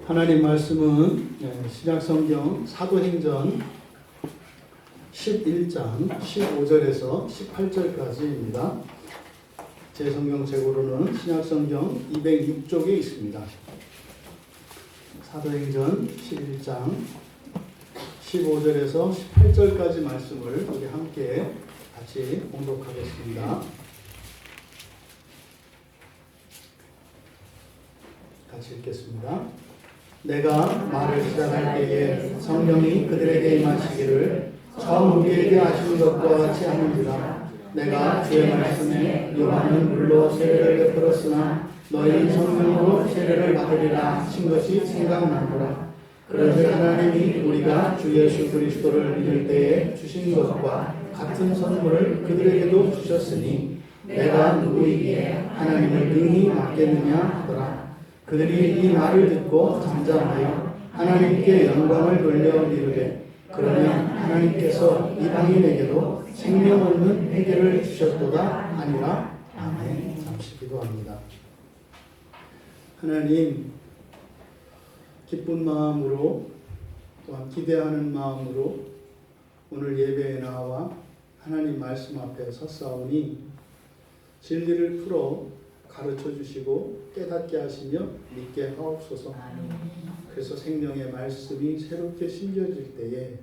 하나님 말씀은 신약성경 사도행전 11장 15절에서 18절까지입니다. 제 성경 책으로는 신약성경 206쪽에 있습니다. 사도행전 11장 15절에서 18절까지 말씀을 우리 함께 같이 봉독하겠습니다. 같이 읽겠습니다. 내가 말을 시작할 때에 성령이 그들에게 임하시기를 처음 우리에게 하신 것과 같이 하는지라. 내가 주의 말씀에 요한은 물로 세례를 베풀었으나 너희 성령으로 세례를 받으리라 하신 것이 생각나노라. 그런즉 하나님이 우리가 주 예수 그리스도를 믿을 때에 주신 것과 같은 선물을 그들에게도 주셨으니 내가 누구에게 하나님을 능히 맡겠느냐 하더라. 그들이 이 말을 듣고 잠잠하여 하나님께 영광을 돌려 이르되 그러면 하나님께서 이방인에게도 생명 없는 회개를 주셨도다 아니라. 아멘. 잠시 기도합니다. 하나님, 기쁜 마음으로 또한 기대하는 마음으로 오늘 예배에 나와 하나님 말씀 앞에 섰사오니 진리를 풀어 가르쳐 주시고 깨닫게 하시며 믿게 하옵소서. 그래서 생명의 말씀이 새롭게 심겨질 때에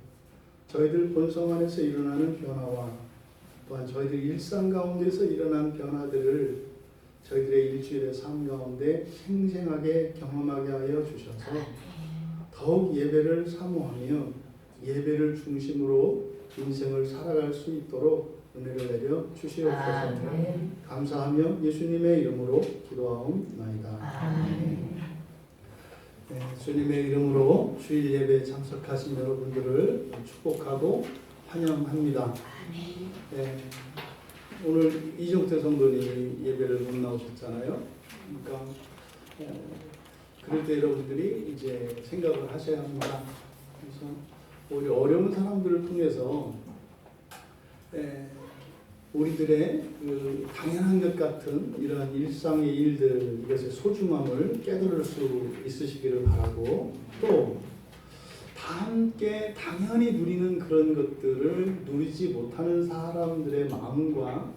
저희들 본성 안에서 일어나는 변화와 또한 저희들 일상 가운데서 일어난 변화들을 저희들의 일주일의 삶 가운데 생생하게 경험하게 하여 주셔서 더욱 예배를 사모하며 예배를 중심으로 인생을 살아갈 수 있도록 은혜를 내려 주시옵소서. 감사하며 예수님의 이름으로 기도하옵나이다. 네, 주님의 이름으로 주일 예배에 참석하신 여러분들을 축복하고 환영합니다. 네, 오늘 이종태 성도님이 예배를 못 나오셨잖아요. 그러니까 그럴 때 여러분들이 이제 생각을 하셔야 합니다. 그래서 우리 어려운 사람들을 통해서 우리들의 그 당연한 것 같은 이러한 일상의 일들, 이것의 소중함을 깨달을 수 있으시기를 바라고, 또 다 함께 당연히 누리는 그런 것들을 누리지 못하는 사람들의 마음과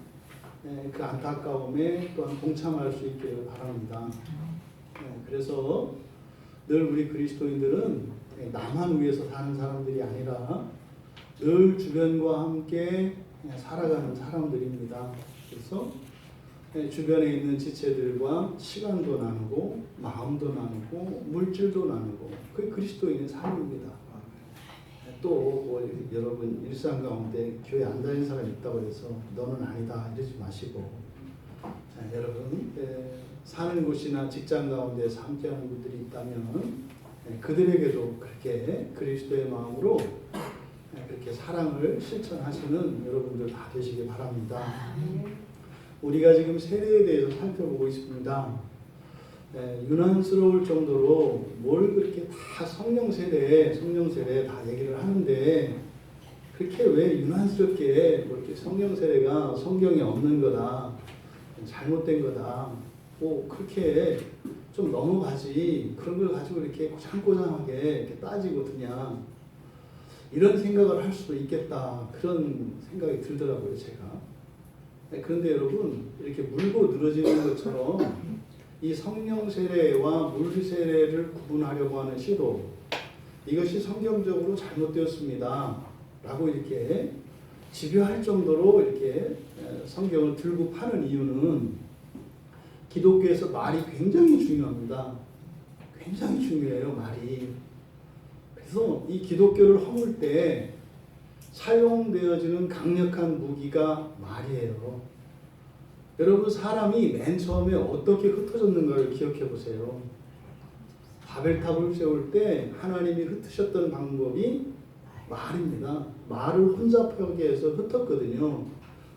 그 안타까움에 또한 동참할 수 있기를 바랍니다. 그래서 늘 우리 그리스도인들은 나만 위해서 사는 사람들이 아니라 늘 주변과 함께 살아가는 사람들입니다. 그래서 주변에 있는 지체들과 시간도 나누고 마음도 나누고 물질도 나누고 그게 그리스도인의 삶입니다. 또 여러분 일상 가운데 교회 안 다니는 사람이 있다고 해서 너는 아니다 이러지 마시고, 여러분 사는 곳이나 직장 가운데서 함께하는 분들이 있다면 그들에게도 그렇게 그리스도의 마음으로 그렇게 사랑을 실천하시는 여러분들 다 되시길 바랍니다. 우리가 지금 세례에 대해서 살펴보고 있습니다. 유난스러울 정도로 뭘 그렇게 다 성령 세례 다 얘기를 하는데, 그렇게 왜 유난스럽게 뭐 이렇게 성령 세례가 성경에 없는 거다, 잘못된 거다, 뭐 그렇게 좀 넘어가지, 그런 걸 가지고 이렇게 고장고장하게 이렇게 따지고 드냐, 이런 생각을 할 수도 있겠다, 그런 생각이 들더라고요, 제가. 그런데 여러분, 이렇게 물고 늘어지는 것처럼 이 성령 세례와 물 세례를 구분하려고 하는 시도, 이것이 성경적으로 잘못되었습니다 라고 이렇게 집요할 정도로 이렇게 성경을 들고 파는 이유는, 기독교에서 말이 굉장히 중요합니다. 굉장히 중요해요, 말이. 그래서 이 기독교를 허물 때 사용되어지는 강력한 무기가 말이에요. 여러분, 사람이 맨 처음에 어떻게 흩어졌는가를 기억해 보세요. 바벨탑을 세울 때 하나님이 흩으셨던 방법이 말입니다. 말을 혼자 펴게해서 흩었거든요.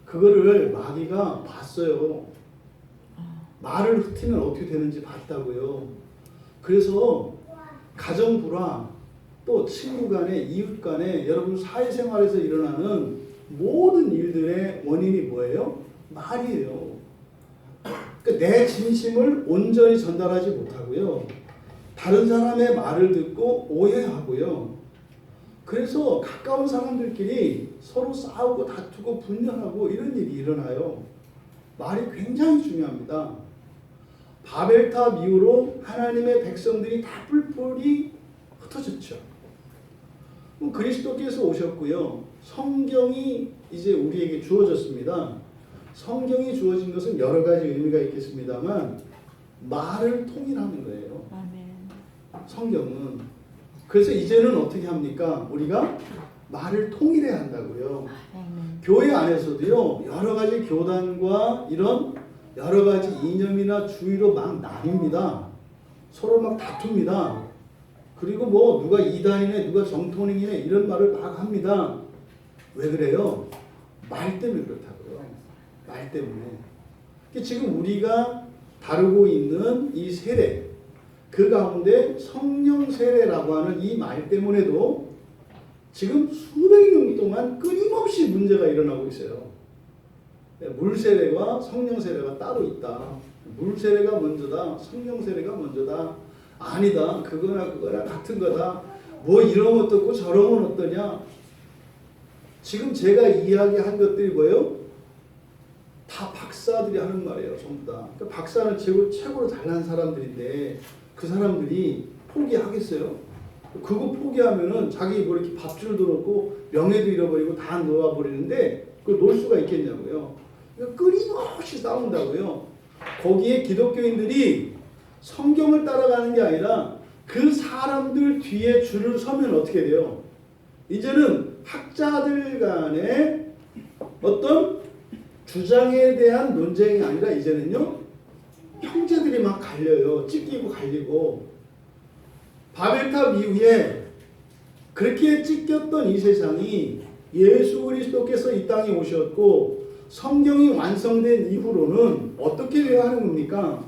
그거를 마귀가 봤어요. 말을 흩으면 어떻게 되는지 봤다고요. 그래서 가정 불화, 또 친구 간에, 이웃 간에, 여러분 사회생활에서 일어나는 모든 일들의 원인이 뭐예요? 말이에요. 그러니까 내 진심을 온전히 전달하지 못하고요, 다른 사람의 말을 듣고 오해하고요. 그래서 가까운 사람들끼리 서로 싸우고 다투고 분열하고 이런 일이 일어나요. 말이 굉장히 중요합니다. 바벨탑 이후로 하나님의 백성들이 다 뿔뿔이 흩어졌죠. 그리스도께서 오셨고요. 성경이 이제 우리에게 주어졌습니다. 성경이 주어진 것은 여러 가지 의미가 있겠습니다만 말을 통일하는 거예요. 성경은. 그래서 이제는 어떻게 합니까? 우리가 말을 통일해야 한다고요. 교회 안에서도요. 여러 가지 교단과 이런 여러 가지 이념이나 주의로 막 나뉩니다. 서로 막 다툽니다. 그리고 뭐 누가 이단이네 누가 정통이네 이런 말을 막 합니다. 왜 그래요? 말 때문에 그렇다고요. 말 때문에. 지금 우리가 다루고 있는 이 세례, 그 가운데 성령 세례라고 하는 이 말 때문에도 지금 수백 년 동안 끊임없이 문제가 일어나고 있어요. 물 세례와 성령 세례가 따로 있다. 물 세례가 먼저다. 성령 세례가 먼저다. 아니다. 그거나 같은 거다. 뭐 이러면 어떻고 저러면 어떠냐. 지금 제가 이야기한 것들이 뭐예요? 다 박사들이 하는 말이에요. 전부 다. 그러니까 박사는 최고로 잘난 사람들인데 그 사람들이 포기하겠어요? 그거 포기하면은 자기 뭐 이렇게 밥줄도 놓고 명예도 잃어버리고 다 놓아버리는데 그걸 놓을 수가 있겠냐고요. 그러니까 끊임없이 싸운다고요. 거기에 기독교인들이 성경을 따라가는 게 아니라 그 사람들 뒤에 줄을 서면 어떻게 돼요? 이제는 학자들 간의 어떤 주장에 대한 논쟁이 아니라 이제는요 형제들이 막 갈려요. 찢기고 갈리고. 바벨탑 이후에 그렇게 찢겼던 이 세상이 예수 그리스도께서 이 땅에 오셨고 성경이 완성된 이후로는 어떻게 되어야 하는 겁니까?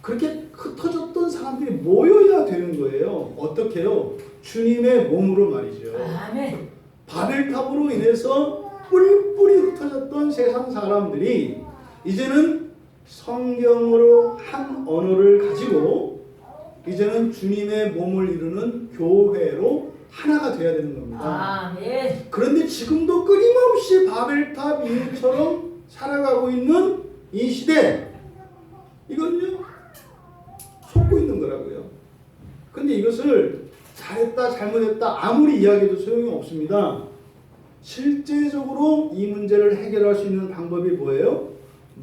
그렇게 흩어졌던 사람들이 모여야 되는 거예요. 어떻게요? 주님의 몸으로 말이죠. 아멘. 바벨탑으로 인해서 뿔뿔이 흩어졌던 세상 사람들이 이제는 성경으로 한 언어를 가지고 이제는 주님의 몸을 이루는 교회로 하나가 되어야 되는 겁니다. 아멘. 그런데 지금도 끊임없이 바벨탑 이후처럼 살아가고 있는 이 시대, 이건요 속고 있는 거라고요. 근데 이것을 잘했다 잘못했다 아무리 이야기해도 소용이 없습니다. 실제적으로 이 문제를 해결할 수 있는 방법이 뭐예요?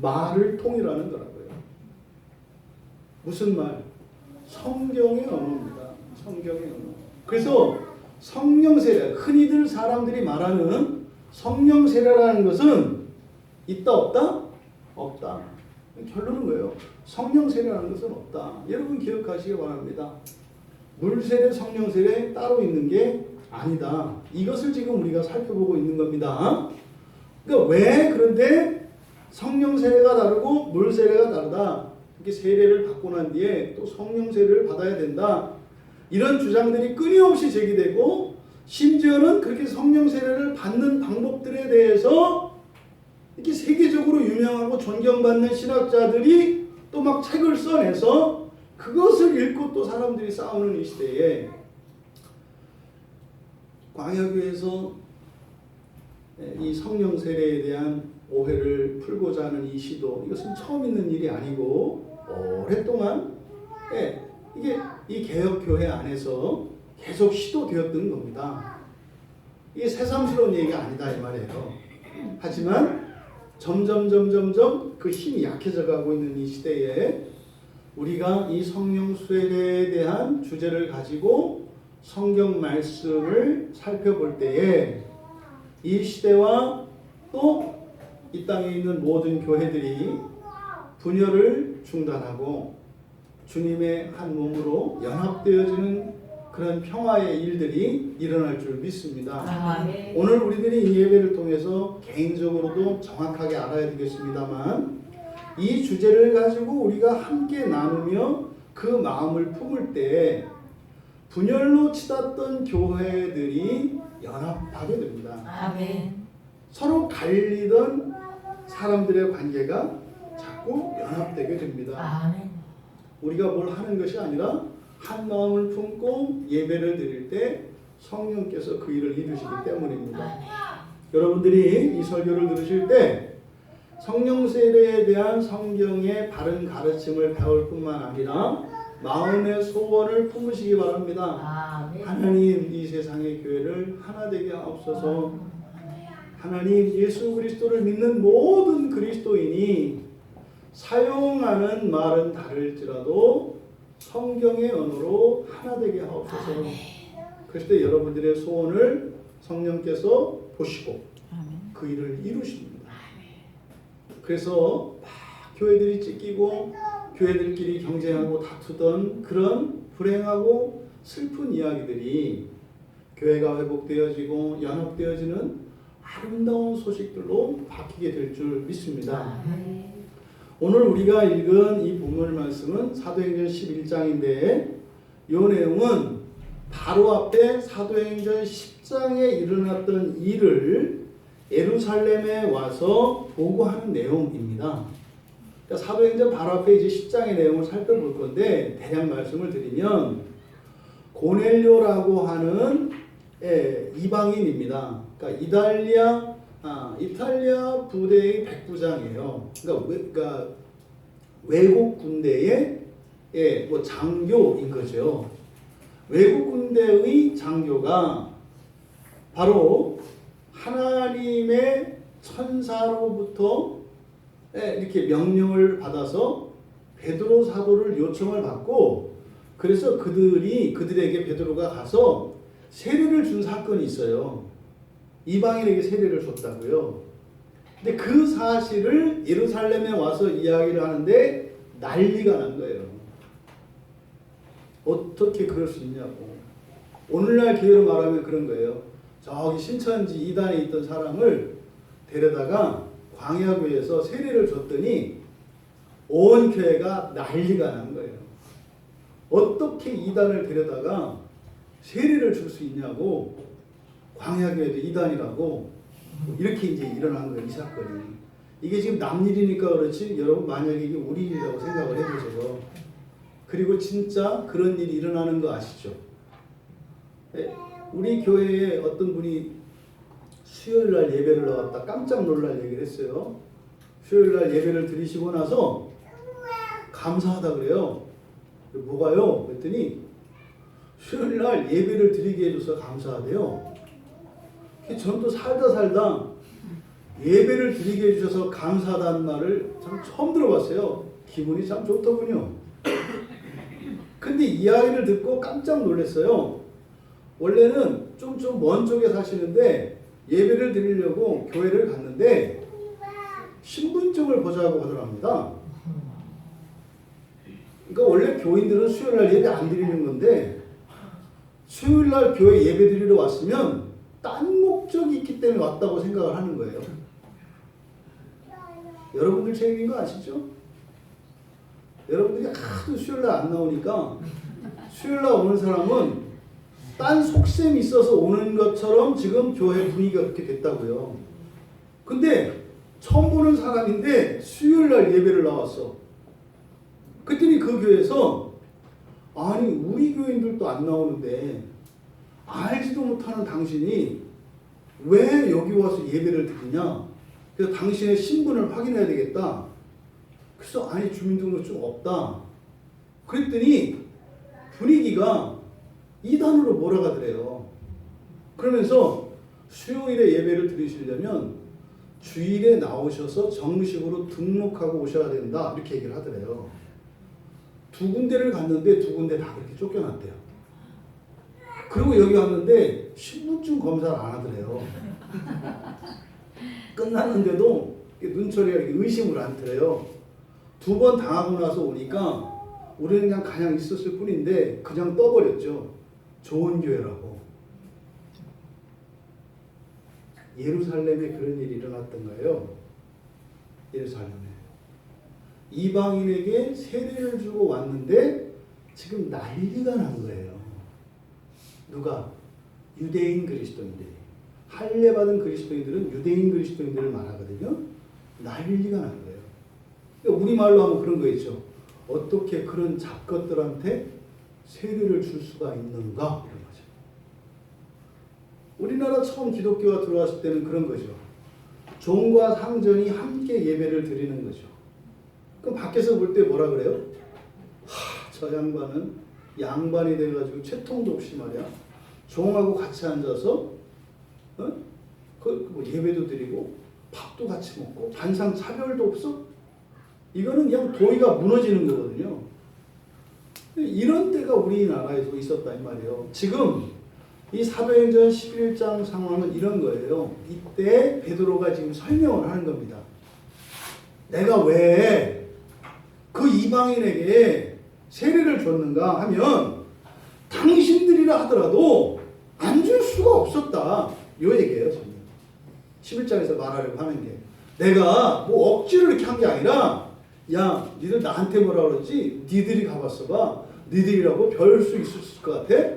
말을 통일하는 거라고요. 무슨 말? 성경의 언어입니다. 성경의 언어. 그래서 성령 세례, 흔히들 사람들이 말하는 성령 세례라는 것은 있다 없다? 없다. 결론은 뭐예요? 성령 세례라는 것은 없다. 여러분 기억하시기 바랍니다. 물 세례, 성령 세례 따로 있는 게 아니다. 이것을 지금 우리가 살펴보고 있는 겁니다. 그러니까 왜 그런데 성령 세례가 다르고 물 세례가 다르다. 이렇게 세례를 받고 난 뒤에 또 성령 세례를 받아야 된다. 이런 주장들이 끊임없이 제기되고 심지어는 그렇게 성령 세례를 받는 방법들에 대해서 이렇게 세계적으로 유명하고 존경받는 신학자들이 또 막 책을 써내서 그것을 읽고 또 사람들이 싸우는 이 시대에 광야교회에서 이 성령 세례에 대한 오해를 풀고자 하는 이 시도, 이것은 처음 있는 일이 아니고 오랫동안 이게 이 개혁교회 안에서 계속 시도되었던 겁니다. 이게 새삼스러운 얘기가 아니다 이 말이에요. 하지만 점점 그 힘이 약해져 가고 있는 이 시대에 우리가 이 성령 세례에 대한 주제를 가지고 성경 말씀을 살펴볼 때에 이 시대와 또 이 땅에 있는 모든 교회들이 분열을 중단하고 주님의 한 몸으로 연합되어지는 그런 평화의 일들이 일어날 줄 믿습니다. 아멘. 오늘 우리들이 이 예배를 통해서 개인적으로도 정확하게 알아야 되겠습니다만 이 주제를 가지고 우리가 함께 나누며 그 마음을 품을 때 분열로 치닫던 교회들이 연합하게 됩니다. 아멘. 서로 갈리던 사람들의 관계가 자꾸 연합되게 됩니다. 아멘. 우리가 뭘 하는 것이 아니라 한 마음을 품고 예배를 드릴 때 성령께서 그 일을 이루시기 때문입니다. 여러분들이 이 설교를 들으실 때 성령 세례에 대한 성경의 바른 가르침을 배울 뿐만 아니라 마음의 소원을 품으시기 바랍니다. 하나님, 이 세상의 교회를 하나 되게 하옵소서. 하나님, 예수 그리스도를 믿는 모든 그리스도인이 사용하는 말은 다를지라도 성경의 언어로 하나 되게 하옵소서. 그럴 때 여러분들의 소원을 성령께서 보시고 그 일을 이루십니다. 그래서 막 교회들이 찢기고 교회들끼리 경쟁하고 다투던 그런 불행하고 슬픈 이야기들이 교회가 회복되어지고 연합되어지는 아름다운 소식들로 바뀌게 될 줄 믿습니다. 오늘 우리가 읽은 이 본문 말씀은 사도행전 11장인데 이 내용은 바로 앞에 사도행전 10장에 일어났던 일을 예루살렘에 와서 보고하는 내용입니다. 그러니까 사도행전 바로 앞에 이제 10장의 내용을 살펴볼 건데 대략 말씀을 드리면 고넬료라고 하는 이방인입니다. 그러니까 이탈리아 부대의 백부장이에요. 그러니까 외국 군대의 뭐 장교인 거죠. 외국 군대의 장교가 바로 하나님의 천사로부터 이렇게 명령을 받아서 베드로 사도를 요청을 받고 그래서 그들에게 베드로가 가서 세례를 준 사건이 있어요. 이방인에게 세례를 줬다고요. 근데 그 사실을 예루살렘에 와서 이야기를 하는데 난리가 난 거예요. 어떻게 그럴 수 있냐고. 오늘날 기회로 말하면 그런 거예요. 저기 신천지 이단에 있던 사람을 데려다가 광야교회에서 세례를 줬더니 온 교회가 난리가 난 거예요. 어떻게 이단을 데려다가 세례를 줄 수 있냐고. 광야교회도 이단이라고. 이렇게 이제 일어난 거예요, 이 사건이. 이게 지금 남 일이니까 그렇지 여러분 만약에 이게 우리 일이라고 생각을 해보세요. 그리고 진짜 그런 일이 일어나는 거 아시죠? 우리 교회에 어떤 분이 수요일날 예배를 나왔다 깜짝 놀랄 얘기를 했어요. 수요일날 예배를 드리시고 나서 감사하다 그래요. 뭐가요? 그랬더니 수요일날 예배를 드리게 해줘서 감사하대요. 전 또 살다 예배를 드리게 해주셔서 감사하다는 말을 참 처음 들어봤어요. 기분이 참 좋더군요. 근데 이 아이를 듣고 깜짝 놀랐어요. 원래는 좀 먼 쪽에 사시는데 예배를 드리려고 교회를 갔는데 신분증을 보자고 하더랍니다. 그러니까 원래 교인들은 수요일날 예배 안 드리는 건데 수요일날 교회 예배 드리러 왔으면 딴 목적이 있기 때문에 왔다고 생각을 하는 거예요. 여러분들 책임인 거 아시죠? 여러분들이 하도 수요일날 안 나오니까 수요일날 오는 사람은 딴 속셈이 있어서 오는 것처럼 지금 교회 분위기가 그렇게 됐다고요. 근데 처음 보는 사람인데 수요일날 예배를 나왔어. 그랬더니 그 교회에서 아니 우리 교인들도 안 나오는데 알지도 못하는 당신이 왜 여기 와서 예배를 드리냐? 그래서 당신의 신분을 확인해야 되겠다. 그래서 아니 주민등록증 없다. 그랬더니 분위기가 이단으로 몰아가더래요. 그러면서 수요일에 예배를 드리시려면 주일에 나오셔서 정식으로 등록하고 오셔야 된다. 이렇게 얘기를 하더래요. 두 군데를 갔는데 두 군데 다 그렇게 쫓겨났대요. 그리고 여기 왔는데 신분증 검사를 안 하더래요. 끝났는데도 눈초리가 의심을 안 더래요. 두 번 당하고 나서 오니까 우리는 그냥 가냥 있었을 뿐인데 그냥 떠버렸죠. 좋은 교회라고. 예루살렘에 그런 일이 일어났던 거예요. 예루살렘에. 이방인에게 세례를 주고 왔는데 지금 난리가 난 거예요. 누가? 유대인 그리스도인들이. 할례받은 그리스도인들은 유대인 그리스도인들을 말하거든요. 난리가 난 거예요. 우리말로 하면 그런 거 있죠. 어떻게 그런 잡것들한테 세례를 줄 수가 있는가? 이런 거죠. 우리나라 처음 기독교가 들어왔을 때는 그런 거죠. 종과 상전이 함께 예배를 드리는 거죠. 그럼 밖에서 볼 때 뭐라 그래요? 저 양반은 양반이 돼가지고 채통도 없이 말이야. 종하고 같이 앉아서 뭐 예배도 드리고 밥도 같이 먹고 반상 차별도 없어? 이거는 그냥 도의가 무너지는 거거든요. 이런 때가 우리나라에도 있었다 이 말이에요. 지금 이 사도행전 11장 상황은 이런 거예요. 이때 베드로가 지금 설명을 하는 겁니다. 내가 왜 그 이방인에게 세례를 줬는가 하면 당신들이라 하더라도 안 줄 수가 없었다. 이 얘기예요. 지금 11장에서 말하려고 하는 게 내가 뭐 억지로 이렇게 한 게 아니라 야 니들 나한테 뭐라 그러지? 니들이 가봤어 봐. 니들이라고 별 수 있을 것 같아?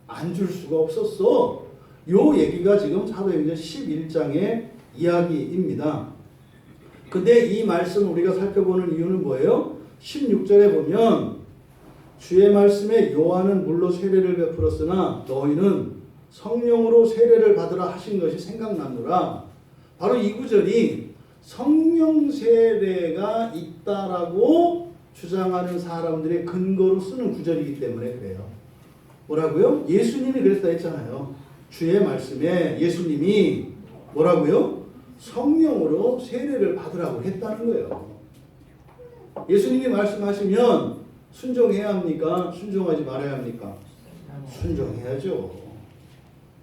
안 줄 수가 없었어. 요 얘기가 지금 사도행전 11장의 이야기입니다. 근데 이 말씀 우리가 살펴보는 이유는 뭐예요? 16절에 보면 주의 말씀에 요한은 물로 세례를 베풀었으나 너희는 성령으로 세례를 받으라 하신 것이 생각나노라. 바로 이 구절이 성령 세례가 있다라고 주장하는 사람들의 근거로 쓰는 구절이기 때문에 그래요. 뭐라고요? 예수님이 그랬다 했잖아요. 주의 말씀에 예수님이 뭐라고요? 성령으로 세례를 받으라고 했다는 거예요. 예수님이 말씀하시면 순종해야 합니까? 순종하지 말아야 합니까? 순종해야죠.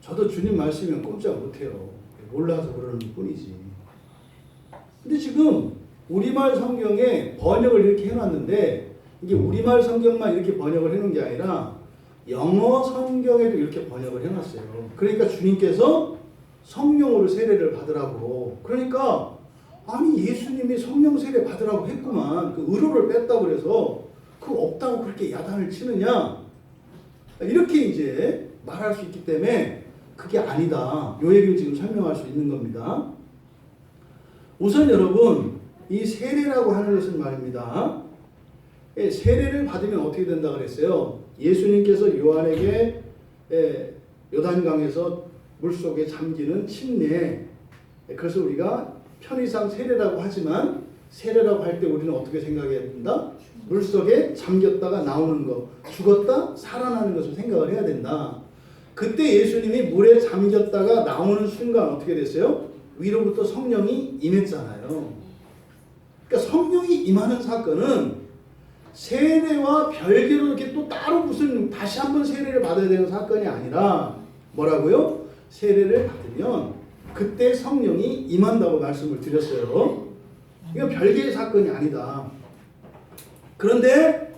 저도 주님 말씀이면 꼼짝 못해요. 몰라서 그러는 뿐이지. 근데 지금 우리말 성경에 번역을 이렇게 해놨는데 이게 우리말 성경만 이렇게 번역을 해놓은 게 아니라 영어 성경에도 이렇게 번역을 해놨어요. 그러니까 주님께서 성령으로 세례를 받으라고. 그러니까 아니 예수님이 성령 세례 받으라고 했구만. 그 의로를 뺐다고 그래서 그 없다고 그렇게 야단을 치느냐. 이렇게 이제 말할 수 있기 때문에 그게 아니다. 요 얘기를 지금 설명할 수 있는 겁니다. 우선 여러분 이 세례라고 하는 것은 말입니다. 세례를 받으면 어떻게 된다 그랬어요? 예수님께서 요한에게 요단강에서 물속에 잠기는 침례, 그래서 우리가 편의상 세례라고 하지만 세례라고 할 때 우리는 어떻게 생각해야 된다? 물속에 잠겼다가 나오는 것, 죽었다 살아나는 것을 생각을 해야 된다. 그때 예수님이 물에 잠겼다가 나오는 순간 어떻게 됐어요? 위로부터 성령이 임했잖아요. 그러니까 성령이 임하는 사건은 세례와 별개로 이렇게 또 따로 무슨 다시 한번 세례를 받아야 되는 사건이 아니라 뭐라고요? 세례를 받으면 그때 성령이 임한다고 말씀을 드렸어요. 이건 별개의 사건이 아니다. 그런데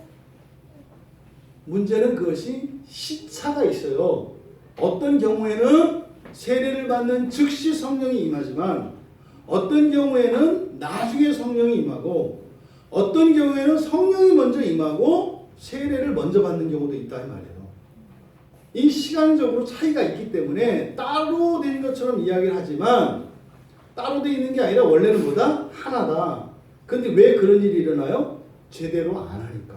문제는 그것이 시차가 있어요. 어떤 경우에는 세례를 받는 즉시 성령이 임하지만 어떤 경우에는 나중에 성령이 임하고 어떤 경우에는 성령이 먼저 임하고 세례를 먼저 받는 경우도 있다 이 말이에요. 이 시간적으로 차이가 있기 때문에 따로 된 것처럼 이야기를 하지만 따로 돼 있는 게 아니라 원래는 뭐다? 하나다. 근데 왜 그런 일이 일어나요? 제대로 안 하니까.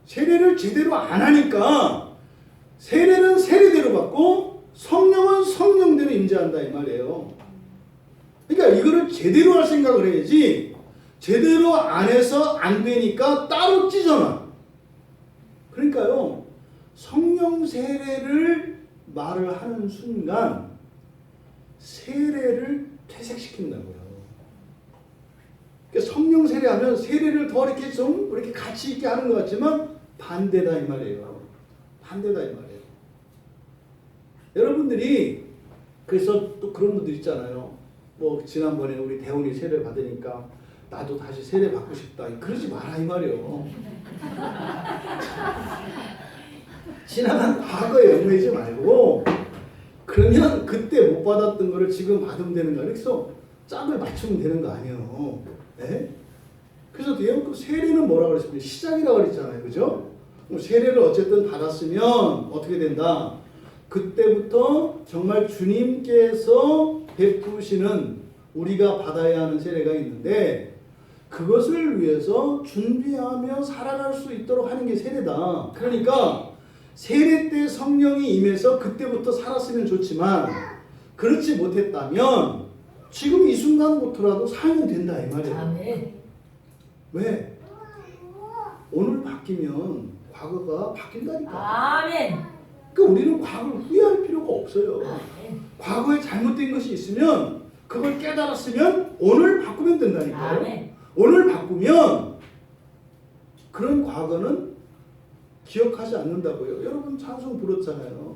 세례를 제대로 안 하니까 세례는 세례대로 받고 성령은 성령대로 임재한다 이 말이에요. 그러니까 이거를 제대로 할 생각을 해야지 제대로 안 해서 안 되니까 따로 찢어놔. 그러니까요. 성령 세례를 말을 하는 순간 세례를 퇴색시킨다고요. 그러니까 성령 세례하면 세례를 더 이렇게 좀 이렇게 가치 있게 하는 것 같지만 반대다 이 말이에요. 반대다 이 말이에요. 여러분들이 그래서 또 그런 분들 있잖아요. 뭐 지난번에 우리 대훈이 세례 받으니까 나도 다시 세례 받고 싶다. 그러지 마라 이 말이에요. 지나간 과거에 얽매이지 말고 그러면 그때 못 받았던 거를 지금 받으면 되는 거야. 그래서 짝을 맞추면 되는 거 아니에요. 네? 그래서 그 세례는 뭐라고 그랬습니까? 시작이라고 그랬잖아요. 그죠? 세례를 어쨌든 받았으면 어떻게 된다? 그때부터 정말 주님께서 베푸시는 우리가 받아야 하는 세례가 있는데 그것을 위해서 준비하며 살아갈 수 있도록 하는 게 세례다. 그러니까 세례 때 성령이 임해서 그때부터 살았으면 좋지만 그렇지 못했다면 지금 이 순간부터라도 살면 된다 이 말이에요. 아멘. 왜? 오늘 바뀌면 과거가 바뀐다니까. 아멘. 그러니까 우리는 과거를 후회할 필요가 없어요. 아멘. 과거에 잘못된 것이 있으면 그걸 깨달았으면 오늘 바꾸면 된다니까요. 아멘. 오늘 바꾸면 그런 과거는 기억하지 않는다고요. 여러분 찬송 부르잖아요.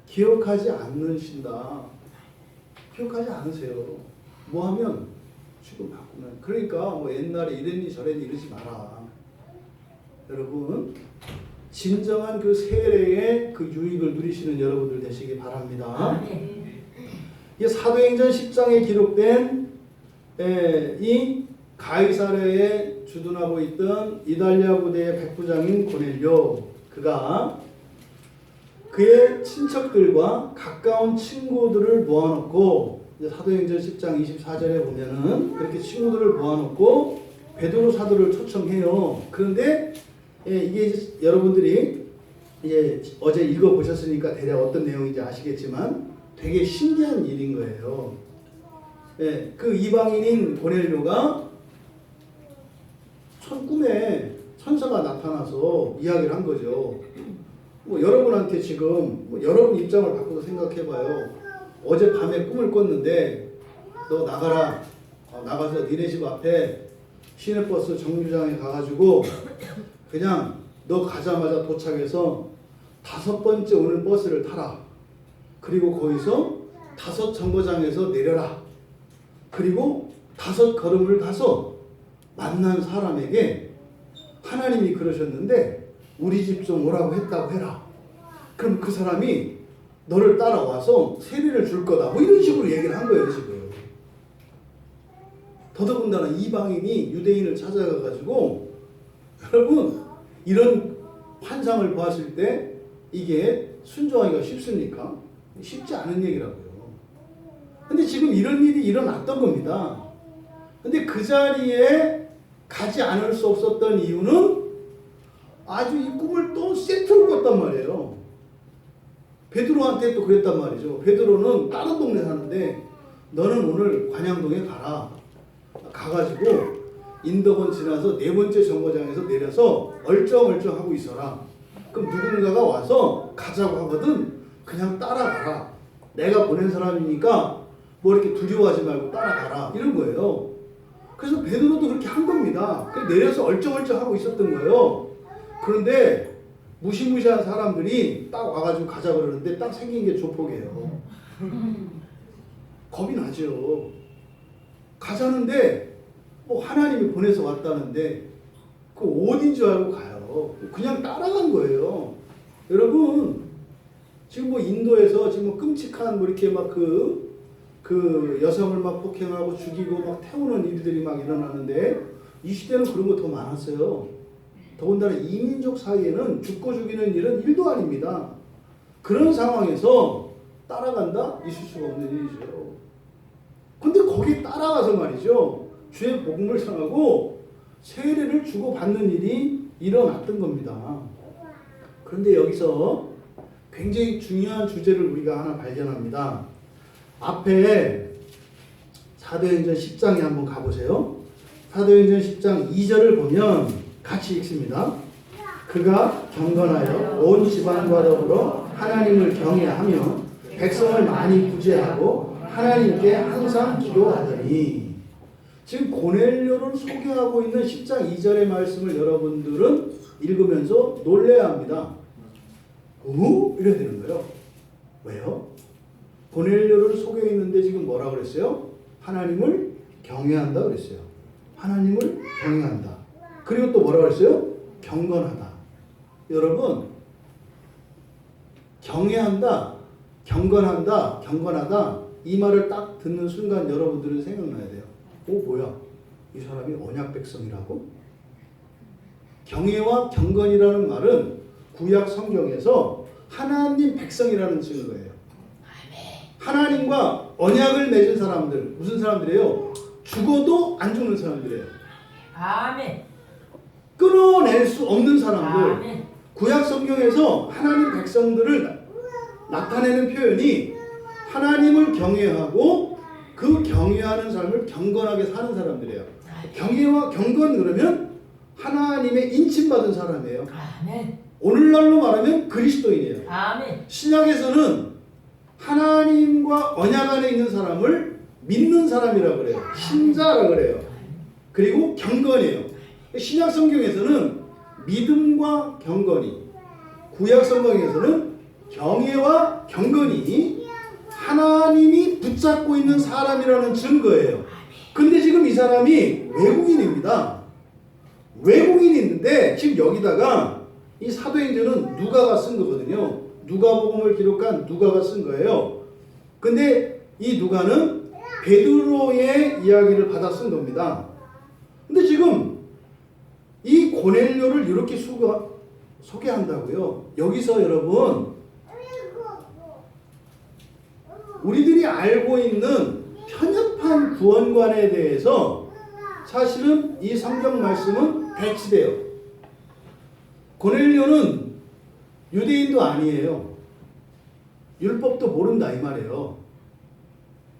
기억하지 않으신다. 기억하지 않으세요. 뭐 하면 지금 바꾸면. 그러니까 뭐 옛날에 이랬니 저랬니 이러지 마라. 여러분 진정한 그 세례의 그 유익을 누리시는 여러분들 되시기 바랍니다. 아멘. 이 사도행전 10장에 기록된 이 가이사랴에 주둔하고 있던 이달리아 부대의 백부장인 고넬료, 그가 그의 친척들과 가까운 친구들을 모아놓고 이제 사도행전 10장 24절에 보면은 그렇게 친구들을 모아놓고 베드로 사도를 초청해요. 그런데 이게 이제 여러분들이 이제 어제 읽어보셨으니까 대략 어떤 내용인지 아시겠지만 되게 신기한 일인 거예요. 그 이방인인 고넬료가 꿈에 천사가 나타나서 이야기를 한 거죠. 뭐 여러분한테 지금 여러분 입장을 바꿔서 생각해봐요. 어젯밤에 꿈을 꿨는데 너 나가라. 나가서 니네 집 앞에 시내버스 정류장에 가가지고 그냥 너 가자마자 도착해서 5번째 오는 버스를 타라. 그리고 거기서 5 정거장에서 내려라. 그리고 5 걸음을 가서 만난 사람에게 하나님이 그러셨는데 우리 집 좀 오라고 했다고 해라. 그럼 그 사람이 너를 따라와서 세례를 줄 거다. 뭐 이런 식으로 얘기를 한 거예요 지금. 더더군다나 이방인이 유대인을 찾아가가지고 여러분 이런 환상을 보았을 때 이게 순종하기가 쉽습니까? 쉽지 않은 얘기라고요. 근데 지금 이런 일이 일어났던 겁니다. 근데 그 자리에 가지 않을 수 없었던 이유는 아주 이 꿈을 또 세트로 꿨단 말이에요. 베드로한테 또 그랬단 말이죠. 베드로는 다른 동네 사는데 너는 오늘 관양동에 가라. 가가지고 인덕원 지나서 4번째 정거장에서 내려서 얼쩡얼쩡 하고 있어라. 그럼 누군가가 와서 가자고 하거든 그냥 따라가라. 내가 보낸 사람이니까 뭐 이렇게 두려워하지 말고 따라가라. 이런 거예요. 그래서 베드로도 그렇게 한 겁니다. 내려서 얼쩡얼쩡 하고 있었던 거예요. 그런데 무시무시한 사람들이 딱 와가지고 가자 그러는데 딱 생긴 게 조폭이에요. 겁이 나죠. 가자는데 뭐 하나님이 보내서 왔다는데 그 어딘 줄 알고 가요. 그냥 따라간 거예요. 여러분 지금 뭐 인도에서 지금 뭐 끔찍한 뭐 이렇게 막 그 여성을 막 폭행하고 죽이고 막 태우는 일들이 막 일어나는데 이 시대는 그런 거 더 많았어요. 더군다나 이민족 사이에는 죽고 죽이는 일은 1도 아닙니다. 그런 상황에서 따라간다? 있을 수가 없는 일이죠. 근데 거기 따라가서 말이죠. 주의 복음을 전하고 세례를 주고받는 일이 일어났던 겁니다. 그런데 여기서 굉장히 중요한 주제를 우리가 하나 발견합니다. 앞에 사도행전 10장에 한번 가보세요. 사도행전 10장 2절을 보면 같이 읽습니다. 그가 경건하여 온 지방과 더불어 하나님을 경외하며 백성을 많이 구제하고 하나님께 항상 기도하더니, 지금 고넬료를 소개하고 있는 10장 2절의 말씀을 여러분들은 읽으면서 놀라야 합니다. 이래야 되는 거예요. 왜요? 고넬료를 소개했는데 지금 뭐라 그랬어요? 하나님을 경외한다 그랬어요. 하나님을 경외한다. 그리고 또 뭐라 그랬어요? 경건하다. 여러분, 경외한다, 경건한다, 경건하다, 이 말을 딱 듣는 순간 여러분들은 생각나야 돼요. 뭐야? 이 사람이 언약 백성이라고? 경외와 경건이라는 말은 구약 성경에서 하나님 백성이라는 증거예요. 하나님과 언약을 맺은 사람들, 무슨 사람들이에요? 죽어도 안 죽는 사람들이에요. 아멘. 끊어낼 수 없는 사람들. 아멘. 구약 성경에서 하나님 백성들을 나타내는 표현이 하나님을 경외하고 그 경외하는 삶을 경건하게 사는 사람들이에요. 경외와 경건 그러면 하나님의 인침받은 사람이에요. 아멘. 오늘날로 말하면 그리스도인이에요. 아멘. 신약에서는 하나님과 언약 안에 있는 사람을 믿는 사람이라고 그래요. 신자라고 그래요. 그리고 경건이에요. 신약 성경에서는 믿음과 경건이, 구약 성경에서는 경외와 경건이 하나님이 붙잡고 있는 사람이라는 증거예요. 근데 지금 이 사람이 외국인입니다. 외국인인데 지금 여기다가 이 사도행전은 누가가 쓴 거거든요. 누가복음을 기록한 누가가 쓴 거예요. 근데 이 누가는 베드로의 이야기를 받아 쓴 겁니다. 근데 지금 이 고넬료를 이렇게 소개한다고요. 여기서 여러분 우리들이 알고 있는 편협한 구원관에 대해서 사실은 이 성경 말씀은 배치돼요. 고넬료는 유대인도 아니에요. 율법도 모른다 이 말이에요.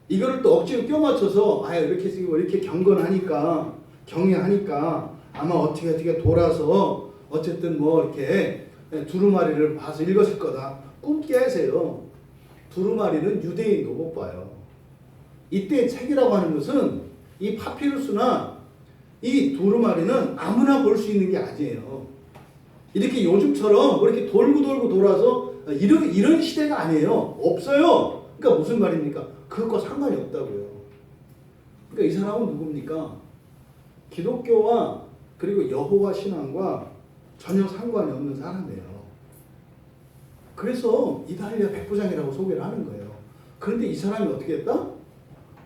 이거를 또 억지로 껴맞춰서 이렇게 경건하니까 경외하니까 아마 어떻게 돌아서 어쨌든 뭐 이렇게 두루마리를 봐서 읽었을 거다. 꿈 깨세요. 두루마리는 유대인도 못 봐요. 이때 책이라고 하는 것은 이 파피루스나 이 두루마리는 아무나 볼 수 있는 게 아니에요. 이렇게 요즘처럼 이렇게 돌고 돌아서 이런 시대가 아니에요. 없어요. 그러니까 무슨 말입니까? 그것과 상관이 없다고요. 그러니까 이 사람은 누굽니까? 기독교와 그리고 여호와 신앙과 전혀 상관이 없는 사람이에요. 그래서 이달리아 백부장이라고 소개를 하는 거예요. 그런데 이 사람이 어떻게 했다?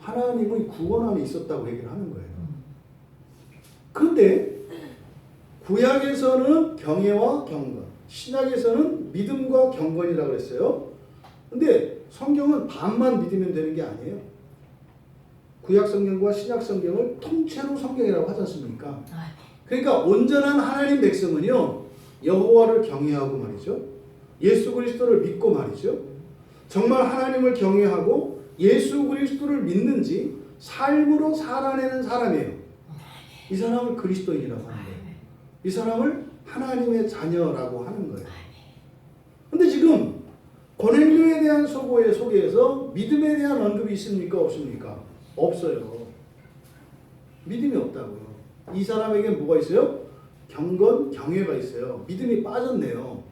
하나님의 구원 안에 있었다고 얘기를 하는 거예요. 그런데 구약에서는 경외와 경건, 신약에서는 믿음과 경건이라고 했어요. 근데 성경은 반만 믿으면 되는 게 아니에요. 구약 성경과 신약 성경을 통째로 성경이라고 하지 않습니까? 그러니까 온전한 하나님 백성은요, 여호와를 경외하고 말이죠. 예수 그리스도를 믿고 말이죠. 정말 하나님을 경외하고 예수 그리스도를 믿는지 삶으로 살아내는 사람이에요. 이 사람을 그리스도인이라고 하는 거예요. 이 사람을 하나님의 자녀라고 하는 거예요. 근데 지금 고넬료에 대한 소개에서 믿음에 대한 언급이 있습니까? 없습니까? 없어요. 믿음이 없다고요. 이 사람에게 뭐가 있어요? 경건, 경외가 있어요. 믿음이 빠졌네요.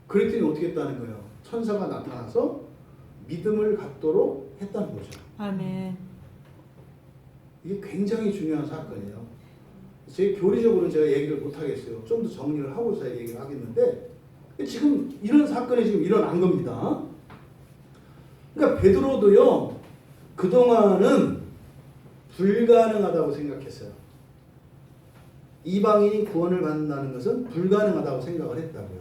그랬더니 어떻게 했다는 거예요? 천사가 나타나서 믿음을 갖도록 했다는 거죠. 아멘. 이게 굉장히 중요한 사건이에요. 제 교리적으로는 제가 얘기를 못 하겠어요. 좀 더 정리를 하고서 얘기를 하겠는데 지금 이런 사건이 지금 일어난 겁니다. 그러니까 베드로도요, 그동안은 불가능하다고 생각했어요. 이방인이 구원을 받는다는 것은 불가능하다고 생각을 했다고요.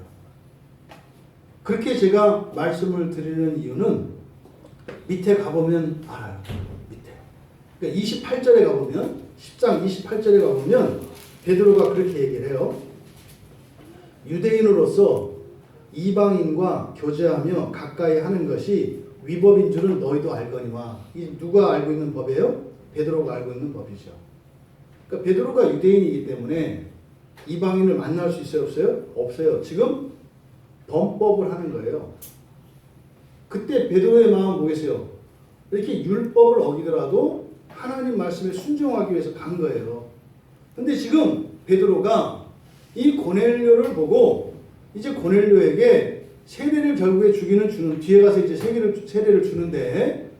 그렇게 제가 말씀을 드리는 이유는 밑에 가보면 알아요. 밑에. 그러니까 28절에 가보면, 10장 28절에 가보면 베드로가 그렇게 얘기를 해요. 유대인으로서 이방인과 교제하며 가까이 하는 것이 위법인 줄은 너희도 알거니와. 이 누가 알고 있는 법이에요? 베드로가 알고 있는 법이죠. 그러니까 베드로가 유대인이기 때문에 이방인을 만날 수 있어요? 없어요? 없어요. 지금 범법을 하는 거예요. 그때 베드로의 마음은 뭐겠어요? 이렇게 율법을 어기더라도 하나님 말씀에 순종하기 위해서 간 거예요. 근데 지금 베드로가 이 고넬료를 보고 이제 고넬료에게 세례를 결국에 주는 뒤에 가서 이제 세례를 주는데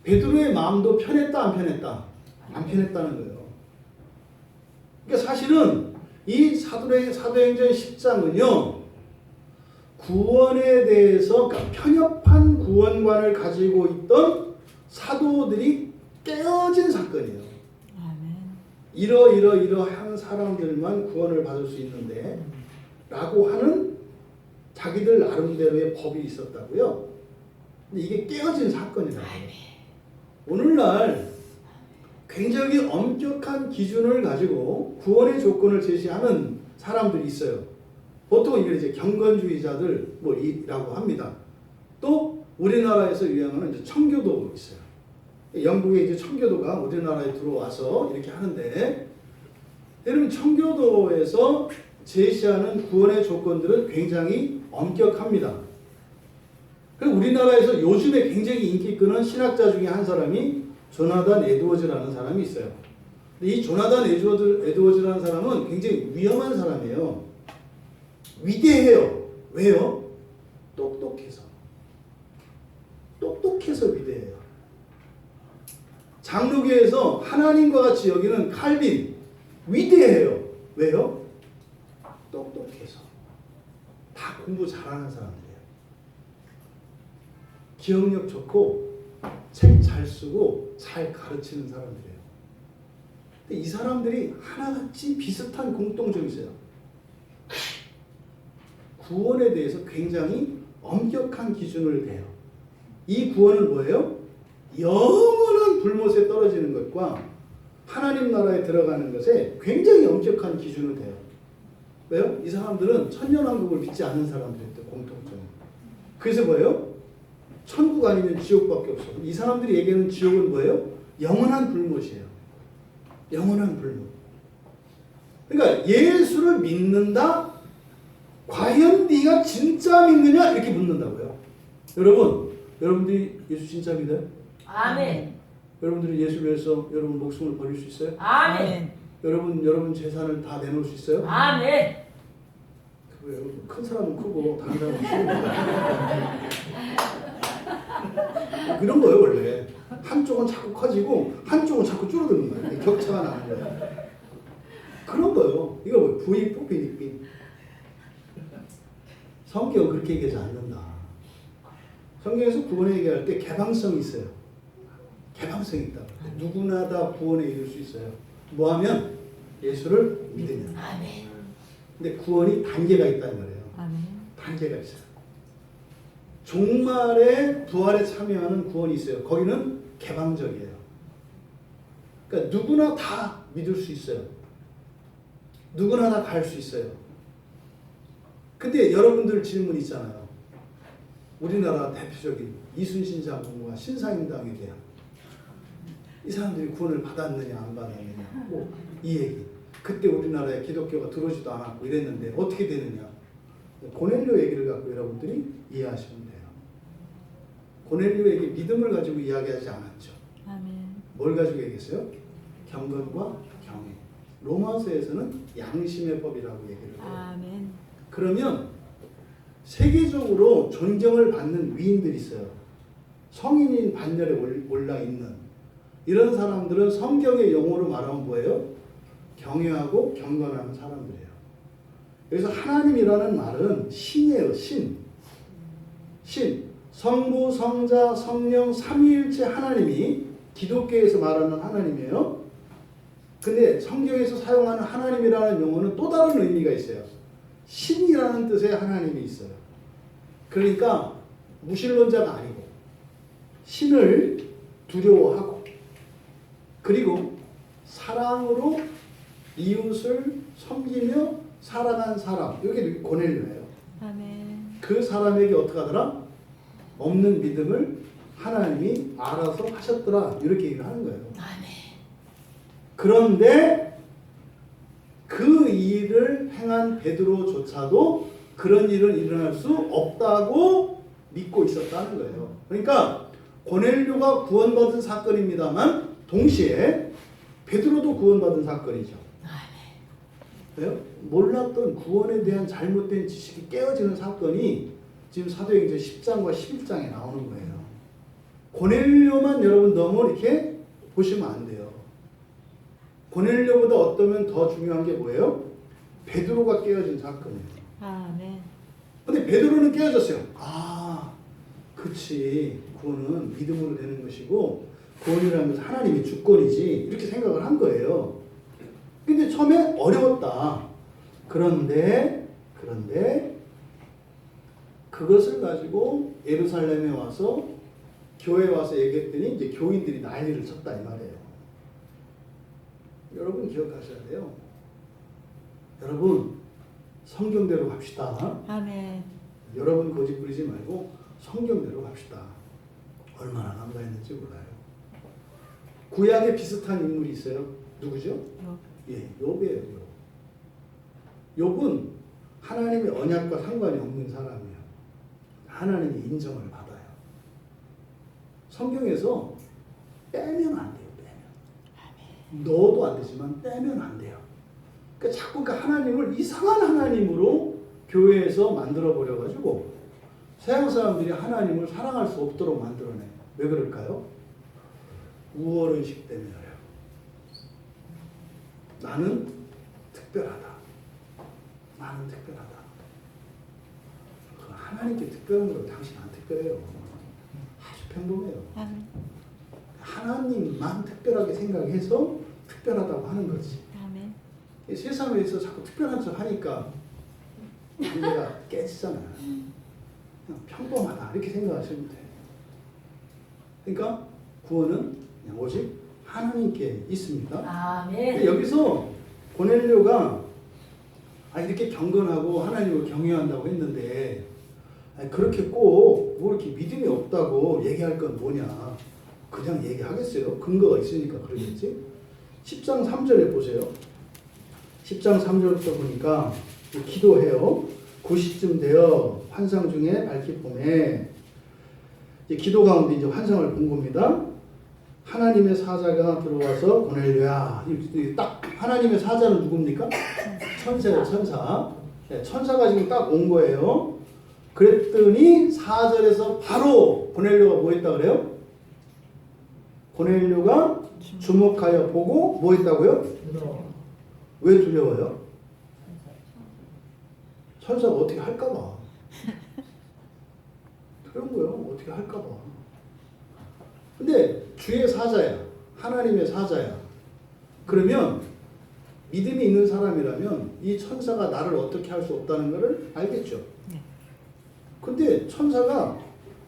베드로의 마음도 편했다 안 편했다? 안 편했다는 거예요. 그러니까 사실은 이 사도행전 10장은요 구원에 대해서 그러니까 편협한 구원관을 가지고 있던 사도들이 깨어진 사건이에요. 이러한 사람들만 구원을 받을 수 있는데 라고 하는 자기들 나름대로의 법이 있었다고요. 근데 이게 깨어진 사건이라고요. 오늘날 굉장히 엄격한 기준을 가지고 구원의 조건을 제시하는 사람들이 있어요. 보통 이걸 이제 경건주의자들 뭐이라고 합니다. 또 우리나라에서 유행하는 이제 청교도 있어요. 영국의 이제 청교도가 우리나라에 들어와서 이렇게 하는데, 여러분 청교도에서 제시하는 구원의 조건들은 굉장히 엄격합니다. 그리고 우리나라에서 요즘에 굉장히 인기 끄는 신학자 중에 한 사람이 조나단 에드워즈라는 사람이 있어요. 근데 이 조나단 에드워즈라는 사람은 굉장히 위험한 사람이에요. 위대해요. 왜요? 똑똑해서. 똑똑해서 위대해요. 장로교에서 하나님과 같이 여기는 칼빈, 위대해요. 왜요? 똑똑해서. 다 공부 잘하는 사람들이에요. 기억력 좋고 책 잘 쓰고 잘 가르치는 사람들이에요. 근데 이 사람들이 하나같이 비슷한 공통점이 있어요. 구원에 대해서 굉장히 엄격한 기준을 대요. 이 구원은 뭐예요? 영원한 불못에 떨어지는 것과 하나님 나라에 들어가는 것에 굉장히 엄격한 기준을 대요. 왜요? 이 사람들은 천년왕국을 믿지 않는 사람들의 공통점. 그래서 뭐예요? 천국 아니면 지옥밖에 없어. 이 사람들이 얘기하는 지옥은 뭐예요? 영원한 불못이에요. 영원한 불못. 그러니까 예수를 믿는다? 과연 네가 진짜 믿느냐? 이렇게 묻는다고요. 여러분들이 예수 진짜 믿어요? 아멘. 여러분들이 예수를 위해서 여러분 목숨을 버릴 수 있어요? 아멘. 여러분 재산을 다 내놓을 수 있어요? 아멘. 큰 사람은 크고 다른 사람은 키우니까 그런 거예요. 원래 한쪽은 자꾸 커지고 한쪽은 자꾸 줄어드는 거예요. 격차가 나는 거예요. 그런 거예요. 이거 뭐 부익부 빈익빈. 성경은 그렇게 얘기하지 않는다. 성경에서 구원에 얘기할 때 개방성이 있어요. 개방성이 있다. 누구나 다 구원에 이를 수 있어요. 뭐하면? 예수를 믿으면. 아멘. 근데 구원이 단계가 있다는 거예요. 아멘. 단계가 있어요. 종말의 부활에 참여하는 구원이 있어요. 거기는 개방적이에요. 그러니까 누구나 다 믿을 수 있어요. 누구나 다 갈 수 있어요. 근데 여러분들 질문 있잖아요. 우리나라 대표적인 이순신 장군과 신사임당에 대한 이 사람들이 구원을 받았느냐 안 받았느냐 이 얘기. 그때 우리나라에 기독교가 들어오지도 않았고 이랬는데 어떻게 되느냐. 고넬료 얘기를 갖고 여러분들이 이해하시면 돼요. 고넬료에게 믿음을 가지고 이야기하지 않았죠. 아멘. 뭘 가지고 얘기했어요? 경건과 경외. 로마서에서는 양심의 법이라고 얘기를 해요. 아멘. 그러면 세계적으로 존경을 받는 위인들이 있어요. 성인인 반열에 올라 있는 이런 사람들은 성경의 용어로 말하면 뭐예요? 경외하고 경건하는 사람들이에요. 그래서 하나님이라는 말은 신이에요. 신. 성부, 성자, 성령, 삼위일체 하나님이 기독교에서 말하는 하나님이에요. 근데 성경에서 사용하는 하나님이라는 용어는 또 다른 의미가 있어요. 신이라는 뜻의 하나님이 있어요. 그러니까 무신론자가 아니고 신을 두려워하고 그리고 사랑으로 이웃을 섬기며 살아간 사람. 이게 고넬료예요. 아멘. 그 사람에게 어떻게 하더라? 없는 믿음을 하나님이 알아서 하셨더라. 이렇게 얘기를 하는 거예요. 아멘. 그런데 그 일을 행한 베드로조차도 그런 일은 일어날 수 없다고 믿고 있었다는 거예요. 그러니까 고넬료가 구원받은 사건입니다만 동시에 베드로도 구원받은 사건이죠. 왜요? 몰랐던 구원에 대한 잘못된 지식이 깨어지는 사건이 지금 사도행전 10장과 11장에 나오는 거예요. 고넬료만 여러분 너무 이렇게 보시면 안 돼요. 고넬료보다 어쩌면 더 중요한 게 뭐예요? 베드로가 깨어진 사건이에요. 아멘. 근데 베드로는 깨어졌어요. 아, 그치. 구원은 믿음으로 되는 것이고 구원이라는 것은 하나님의 주권이지. 이렇게 생각을 한 거예요. 근데 처음에 어려웠다. 그런데 그것을 가지고 예루살렘에 와서 교회에 와서 얘기했더니 이제 교인들이 난리를 쳤다 이 말이에요. 여러분 기억하셔야 돼요. 여러분 성경대로 갑시다. 아멘. 여러분 고집 부리지 말고 성경대로 갑시다. 얼마나 감사했는지 몰라요. 구약에 비슷한 인물이 있어요. 누구죠? 욥. 예, 욥이에요. 욥. 욥은 하나님의 언약과 상관이 없는 사람이에요. 하나님의 인정을 받아요. 성경에서 빼면 안 돼요. 빼면. 넣어도 안 되지만 빼면 안 돼요. 그러니까 자꾸 그 하나님을 이상한 하나님으로 교회에서 만들어 버려가지고 서양 사람들이 하나님을 사랑할 수 없도록 만들어내. 왜 그럴까요? 우월의식 때문에요. 나는 특별하다. 나는 특별하다. 하나님께 특별한 거 당신 안 특별해요. 아주 평범해요. 아멘. 하나님만 특별하게 생각해서 특별하다고 하는 거지. 아멘. 세상에서 자꾸 특별한 척 하니까 관계가 깨지잖아요. 그냥 평범하다 이렇게 생각하시면 돼요. 그러니까 구원은 그냥 오직 하나님께 있습니다. 아멘. 여기서 고넬료가 이렇게 경건하고 하나님을 경외한다고 했는데 그렇게 꼭 뭐 이렇게 믿음이 없다고 얘기할 건 뭐냐. 그냥 얘기하겠어요. 근거가 있으니까 그러겠지. 10장 3절에 보세요. 10장 3절부터 보니까 기도해요. 9시쯤 되어 환상 중에 밝히 봄에 기도 가운데 이제 환상을 본 겁니다. 하나님의 사자가 들어와서 고넬료야. 딱 하나님의 사자는 누굽니까? 천사예요, 천사. 네, 천사가 지금 딱 온 거예요. 그랬더니 4절에서 바로 고넬료가 뭐 했다 그래요? 고넬료가 주목하여 보고 뭐 했다고요? 왜 두려워요? 천사가 어떻게 할까 봐. 그런 거예요. 어떻게 할까 봐. 근데 주의 사자야. 하나님의 사자야. 그러면 믿음이 있는 사람이라면 이 천사가 나를 어떻게 할 수 없다는 것을 알겠죠. 네. 근데 천사가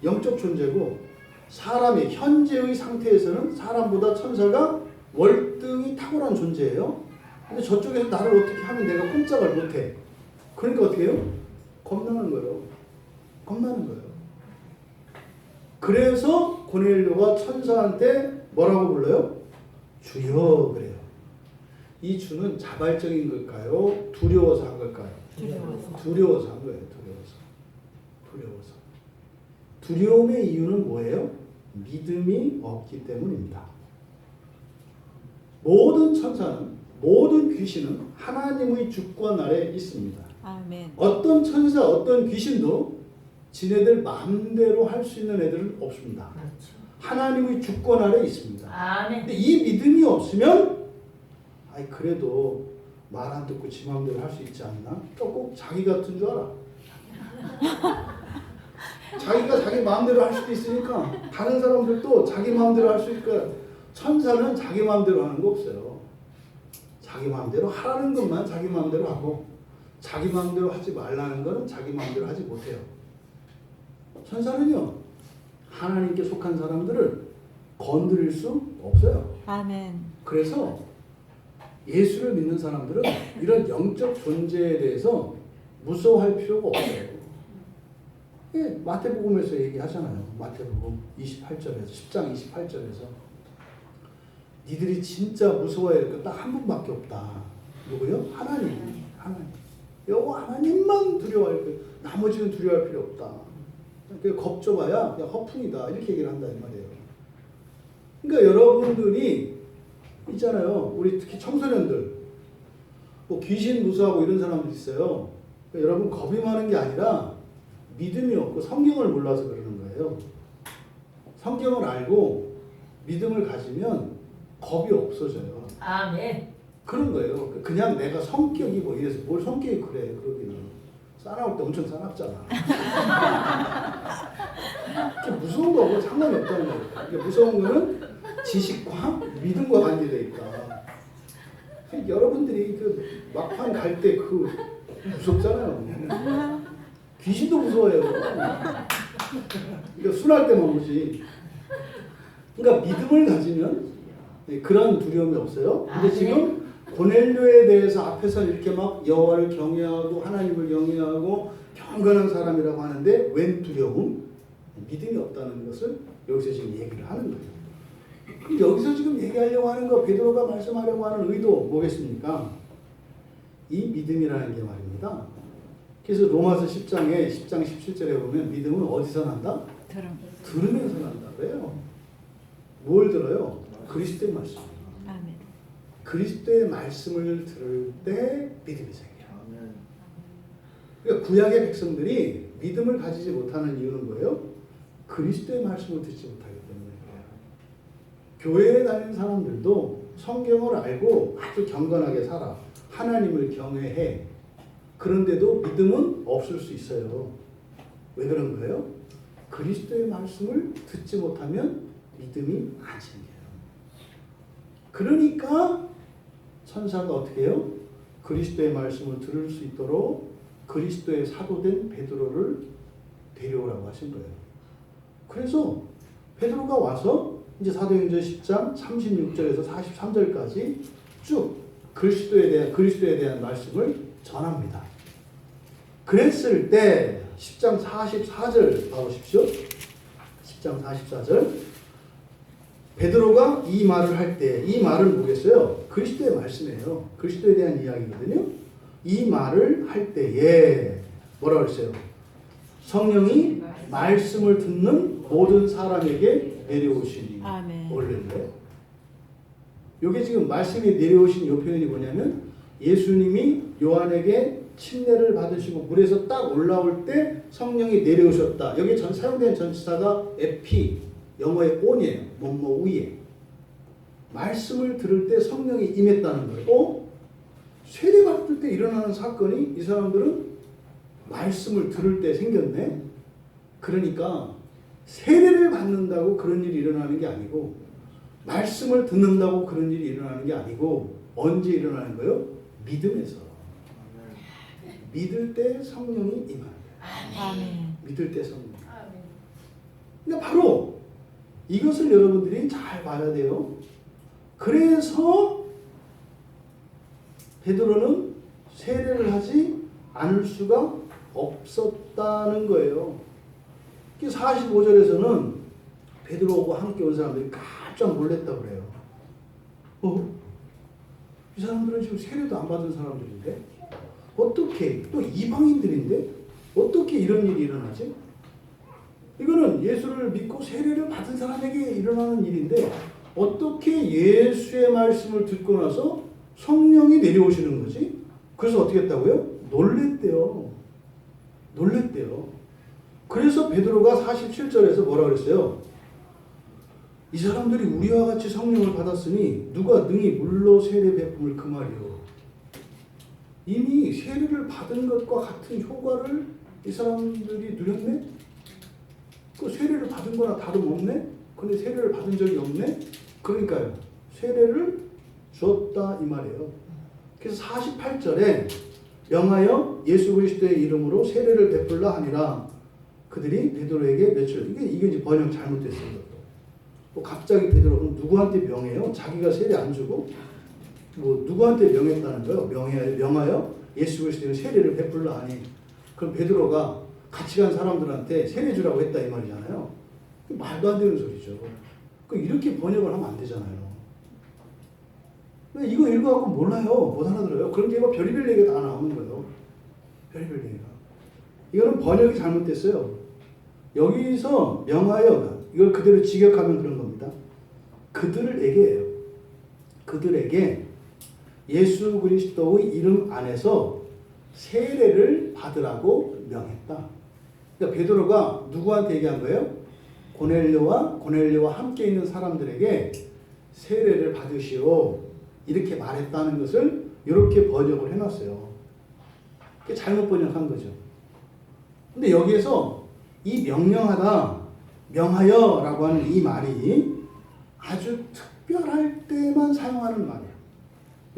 영적 존재고 사람의 현재의 상태에서는 사람보다 천사가 월등히 탁월한 존재예요. 근데 저쪽에서 나를 어떻게 하면 내가 꼼짝을 못해. 그러니까 어떻게 해요? 겁나는 거예요. 겁나는 거예요. 그래서 고넬료가 천사한테 뭐라고 불러요? 주여 그래요. 이 주는 자발적인 걸까요? 두려워서 한 걸까요? 두려워서. 두려워서 한 거예요. 두려워서. 두려움의 이유는 뭐예요? 믿음이 없기 때문입니다. 모든 천사는, 모든 귀신은 하나님의 주권 아래 있습니다. 아멘. 어떤 천사, 어떤 귀신도 지네들 마음대로 할 수 있는 애들은 없습니다. 하나님의 주권 아래 있습니다. 아멘. 근데 이 믿음이 없으면 그래도 말 안 듣고 지 마음대로 할 수 있지 않나? 또 꼭 자기 같은 줄 알아. 자기가 자기 마음대로 할 수도 있으니까 다른 사람들도 자기 마음대로 할 수 있으니까 천사는 자기 마음대로 하는 거 없어요. 자기 마음대로 하라는 것만 자기 마음대로 하고 자기 마음대로 하지 말라는 거는 자기 마음대로 하지 못해요. 천사는요, 하나님께 속한 사람들을 건드릴 수 없어요. 아멘. 그래서 예수를 믿는 사람들은 이런 영적 존재에 대해서 무서워할 필요가 없어요. 예, 마태복음에서 얘기하잖아요. 마태복음 28절에서 10장 28절에서 니들이 진짜 무서워해야 될 거 딱 한 분밖에 없다. 누구요? 하나님. 여호와 하나님만 두려워할 거. 나머지는 두려워할 필요 없다. 겁줘봐야 그냥 허풍이다. 이렇게 얘기를 한다 이 말이에요. 그러니까 여러분들이 있잖아요. 우리 특히 청소년들 뭐 귀신 무서워하고 이런 사람들 있어요. 그러니까 여러분 겁이 많은 게 아니라 믿음이 없고 성경을 몰라서 그러는 거예요. 성경을 알고 믿음을 가지면 겁이 없어져요. 아멘. 그런 거예요. 그냥 내가 성격이 뭐 이래서 뭘 성격이 그래. 그러기는 싸나울 때 엄청 싸납잖아. 무서운 거하고 상관이 없다는 거예요. 그러니까 무서운 거는 지식과 믿음과 관계되어 있다. 여러분들이 그 막판 갈 때 그 무섭잖아요. 귀신도 무서워요. 그러니까 순할 때만 오지. 그러니까 믿음을 가지면 그런 두려움이 없어요. 근데 네. 지금 고넬료에 대해서 앞에서 이렇게 막 여호와를 경외하고 하나님을 경외하고 경건한 사람이라고 하는데 웬 두려움? 믿음이 없다는 것을 여기서 지금 얘기를 하는 거예요. 그럼 여기서 지금 얘기하려고 하는 거, 베드로가 말씀하려고 하는 의도 뭐겠습니까? 이 믿음이라는 게 말입니다. 그래서 로마서 10장 17절에 보면 믿음은 어디서 난다? 들으면서 난다 그래요. 뭘 들어요? 그리스도의 말씀. 아멘. 그리스도의 말씀을 들을 때 믿음이 생겨요. 그러니까 구약의 백성들이 믿음을 가지지 못하는 이유는 뭐예요? 그리스도의 말씀을 듣지 못하기 때문에 그래요. 교회에 다니는 사람들도 성경을 알고 아주 경건하게 살아. 하나님을 경외해. 그런데도 믿음은 없을 수 있어요. 왜 그런 거예요? 그리스도의 말씀을 듣지 못하면 믿음이 안 생겨요. 그러니까 천사가 어떻게 해요? 그리스도의 말씀을 들을 수 있도록 그리스도의 사도된 베드로를 데려오라고 하신 거예요. 그래서 베드로가 와서 이제 사도행전 10장 36절에서 43절까지 쭉 그리스도에 대한 말씀을 전합니다. 그랬을 때 10장 44절 봐보십시오. 10장 44절 베드로가 이 말을 할 때 이 말은 뭐겠어요? 그리스도의 말씀이에요. 그리스도에 대한 이야기거든요. 이 말을 할 때에 뭐라고 그랬어요? 성령이 말씀을 듣는 모든 사람에게 내려오시니. 아멘. 원래인데 이게 지금 말씀이 내려오신 이 표현이 뭐냐면 예수님이 요한에게 침례를 받으시고 물에서 딱 올라올 때 성령이 내려오셨다. 여기 사용된 전치사가 에피, 영어의 on이에요. 뭐뭐 위에. 말씀을 들을 때 성령이 임했다는 거예요. 세례 받을 때 일어나는 사건이 이 사람들은 말씀을 들을 때 생겼네. 그러니까 세례를 받는다고 그런 일이 일어나는 게 아니고 말씀을 듣는다고 그런 일이 일어나는 게 아니고 언제 일어나는 거예요? 믿음에서. 믿을 때 성령이 임하는 거예요. 아멘. 믿을 때 성령. 근데 바로 이것을 여러분들이 잘 봐야 돼요. 그래서 베드로는 세례를 하지 않을 수가 없었다는 거예요. 45절에서는 베드로와 함께 온 사람들이 깜짝 놀랐다고 그래요. 이 사람들은 지금 세례도 안 받은 사람들인데 어떻게 또 이방인들인데 어떻게 이런 일이 일어나지? 이거는 예수를 믿고 세례를 받은 사람에게 일어나는 일인데 어떻게 예수의 말씀을 듣고 나서 성령이 내려오시는 거지? 그래서 어떻게 했다고요? 놀랬대요. 그래서 베드로가 47절에서 뭐라 그랬어요? 이 사람들이 우리와 같이 성령을 받았으니 누가 능히 물로 세례 베품을 그 말이요. 이미 세례를 받은 것과 같은 효과를 이 사람들이 누렸네? 그 세례를 받은 거나 다름없네? 근데 세례를 받은 적이 없네? 그러니까요. 세례를 주었다 이 말이에요. 그래서 48절에 명하여 예수 그리스도의 이름으로 세례를 베풀라 하니라. 그들이 베드로에게 며칠 이게 이제 번역 잘못됐어요. 또 갑자기 베드로는 누구한테 명해요? 자기가 세례 안 주고 뭐 누구한테 명했다는 거예요? 명하여 예수 그리스도의 세례를 베풀라 하니. 그럼 베드로가 같이 간 사람들한테 세례 주라고 했다 이 말이잖아요. 말도 안 되는 소리죠. 이렇게 번역을 하면 안 되잖아요. 근데 이거 읽어갖고 몰라요. 못 알아들어요. 그런 게 별의별 얘기가 다 나오는 거예요. 별의별 얘기가. 이거는 번역이 잘못됐어요. 여기서 명하여 이걸 그대로 직역하면 그런 겁니다. 그들에게예요. 그들에게 예수 그리스도의 이름 안에서 세례를 받으라고 명했다. 그러니까 베드로가 누구한테 얘기한 거예요? 고넬료와 함께 있는 사람들에게 세례를 받으시오. 이렇게 말했다는 것을 이렇게 번역을 해놨어요. 그게 잘못 번역한 거죠. 근데 여기에서 이 명하여라고 하는 이 말이 아주 특별할 때만 사용하는 말이에요.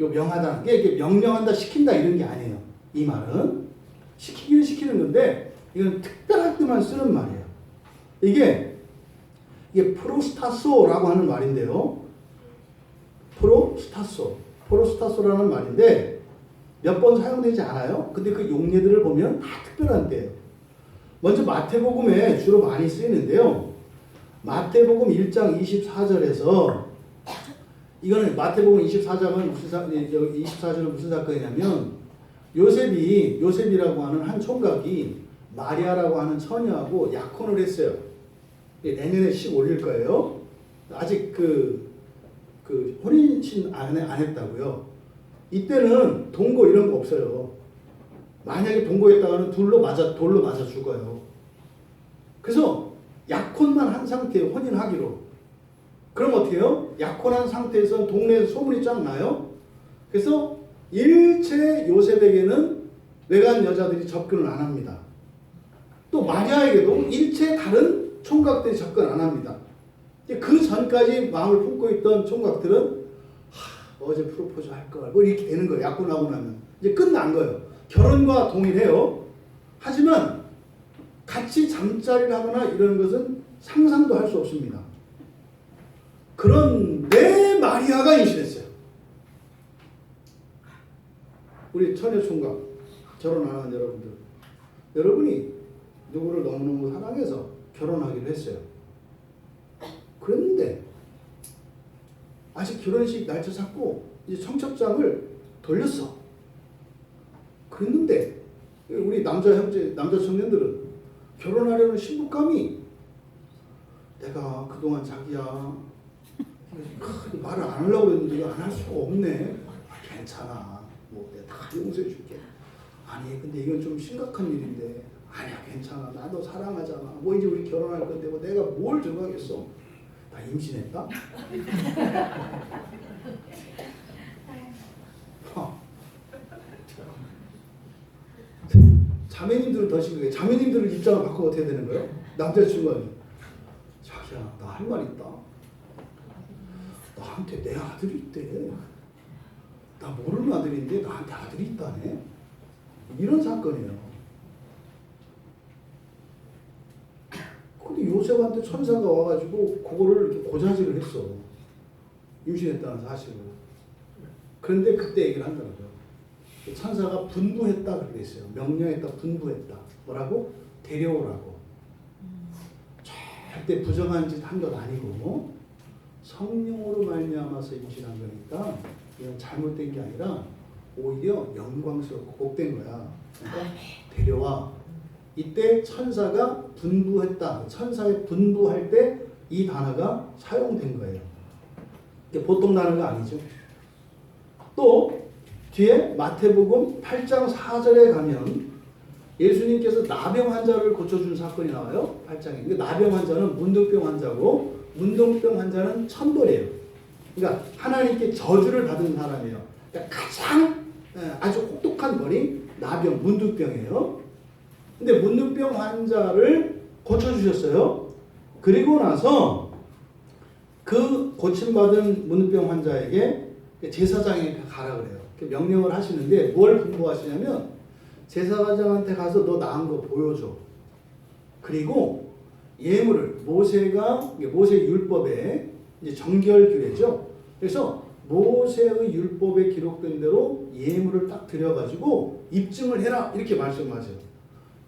요 명하다, 이게 명령한다, 시킨다 이런 게 아니에요. 이 말은 시키기는 시키는 건데 이건 특별할 때만 쓰는 말이에요. 이게 프로스타소라고 하는 말인데요. 포로스타소라는 말인데 몇 번 사용되지 않아요. 근데 그 용례들을 보면 다 특별한 때예요. 먼저 마태복음에 주로 많이 쓰이는데요. 마태복음 1장 24절에서 이거는 마태복음 24장은 무슨 24절은 무슨 사건이냐면 요셉이라고 하는 한 총각이 마리아라고 하는 처녀하고 약혼을 했어요. 내년에 식 올릴 거예요. 아직 그 혼인신 안 했다고요. 이때는 동거 이런 거 없어요. 만약에 동거했다가는 돌로 맞아 죽어요. 그래서 약혼만 한 상태에 혼인하기로. 그럼 어떻게 해요? 약혼한 상태에서 동네에서 소문이 쫙 나요. 그래서 일체 요셉에게는 외간 여자들이 접근을 안 합니다. 또 마리아에게도 일체 다른 총각들이 접근 안 합니다. 그 전까지 마음을 품고 있던 총각들은 어제 프로포즈 할 걸 뭐 이렇게 되는 거예요. 약혼하고 나면 이제 끝난 거예요. 결혼과 동일해요. 하지만 같이 잠자리를 하거나 이런 것은 상상도 할 수 없습니다. 그런데 마리아가 임신했어요. 우리 처녀 총각 결혼 안 하는 여러분들, 여러분이 누구를 너무너무 사랑해서 결혼하기로 했어요. 그런데 아직 결혼식 날짜 잡고 이제 청첩장을 돌렸어. 그랬는데 우리 남자 청년들은 결혼하려는 신부감이 내가 그동안 자기야 말을 안 하려고 했는데 안 할 수가 없네. 괜찮아. 뭐 내가 다 용서해 줄게. 아니 근데 이건 좀 심각한 일인데 아니야 괜찮아. 나도 사랑하잖아. 뭐 이제 우리 결혼할 건데 뭐 내가 뭘 정하겠어. 나 임신했다? 자매님들은 더 심각해. 자매님들은 입장을 바꾸면 어떻게 되는 거예요? 남자친구가 자기야 나 할 말 있다. 나한테 내 아들이 있대. 나 모르는 아들인데 나한테 아들이 있다네. 이런 사건이에요. 근데 요셉한테 천사가 와가지고 그거를 이렇게 고자질을 했어. 임신했다는 사실을. 그런데 그때 얘기를 한다고요. 천사가 분부했다 그렇게 돼 있어요. 명령했다, 분부했다. 뭐라고? 데려오라고. 절대 부정한 짓 한 것 아니고 성령으로 말미암아서 임신한 거니까 이건 잘못된 게 아니라 오히려 영광스럽고 복된 거야. 그러니까 데려와. 이때 천사가 분부했다. 천사의 분부할 때 이 단어가 사용된 거예요. 이게 보통 단어가 아니죠. 또 뒤에 마태복음 8장 4절에 가면 예수님께서 나병 환자를 고쳐준 사건이 나와요. 8장에. 근데 나병 환자는 문둥병 환자고 문둥병 환자는 천벌이에요. 그러니까 하나님께 저주를 받은 사람이에요. 그러니까 가장 아주 혹독한 벌이 나병, 문둥병이에요. 근데 문둥병 환자를 고쳐주셨어요. 그리고 나서 그 고침받은 문둥병 환자에게 제사장에게 가라 그래요. 명령을 하시는데 뭘 분부하시냐면 제사장한테 가서 너 나은 거 보여줘. 그리고 예물을 모세 율법에 이제 정결규례죠. 그래서 모세의 율법에 기록된 대로 예물을 딱 드려가지고 입증을 해라 이렇게 말씀하세요.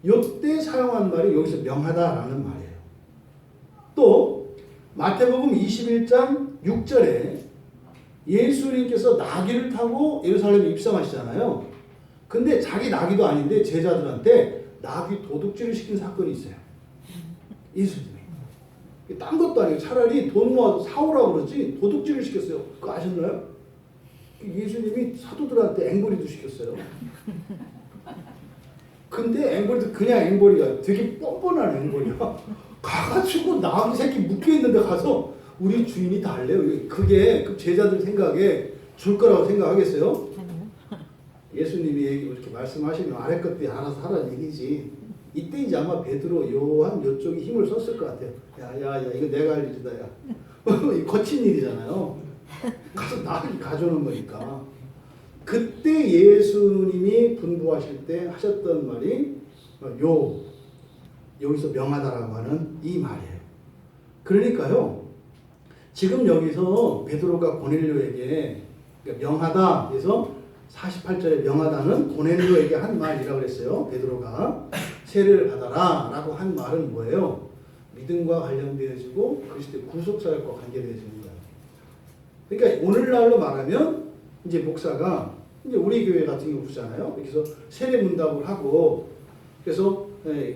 이때 사용한 말이 여기서 명하다라는 말이에요. 또 마태복음 21장 6절에 예수님께서 나귀를 타고 예루살렘에 입성하시잖아요. 근데 자기 나귀도 아닌데 제자들한테 나귀 도둑질을 시킨 사건이 있어요. 예수님이. 딴 것도 아니고 차라리 돈 모아서 사오라고 그러지 도둑질을 시켰어요. 그거 아셨나요? 예수님이 사도들한테 앵벌이도 시켰어요. 근데 앵벌이도 그냥 앵벌이가 되게 뻔뻔한 앵벌이야. 가가지고 나귀 새끼 묶여있는데 가서 우리 주인이 달래요. 그게 그 제자들 생각에 줄 거라고 생각하겠어요? 예수님이 이렇게 말씀하시면 아래 것들이 알아서 하라는 얘기지. 이때 이제 아마 베드로, 요한 이쪽이 힘을 썼을 것 같아요. 야, 이거 내가 할 일이다, 야. 거친 일이잖아요. 가서 나를 가져오는 거니까. 그때 예수님이 분부하실 때 하셨던 말이 여기서 명하다라고 하는 이 말이에요. 그러니까요. 지금 여기서 베드로가 고넬료에게 그러니까 명하다 그래서 48절에 명하다는 고넬료에게 한 말이라고 그랬어요. 베드로가 세례를 받아라 라고 한 말은 뭐예요? 믿음과 관련되어지고 그리스도의 구속사역과 관계되어지는 거예요. 그러니까 오늘날로 말하면 이제 목사가 이제 우리 교회 같은 경우 보잖아요. 그래서 세례 문답을 하고 그래서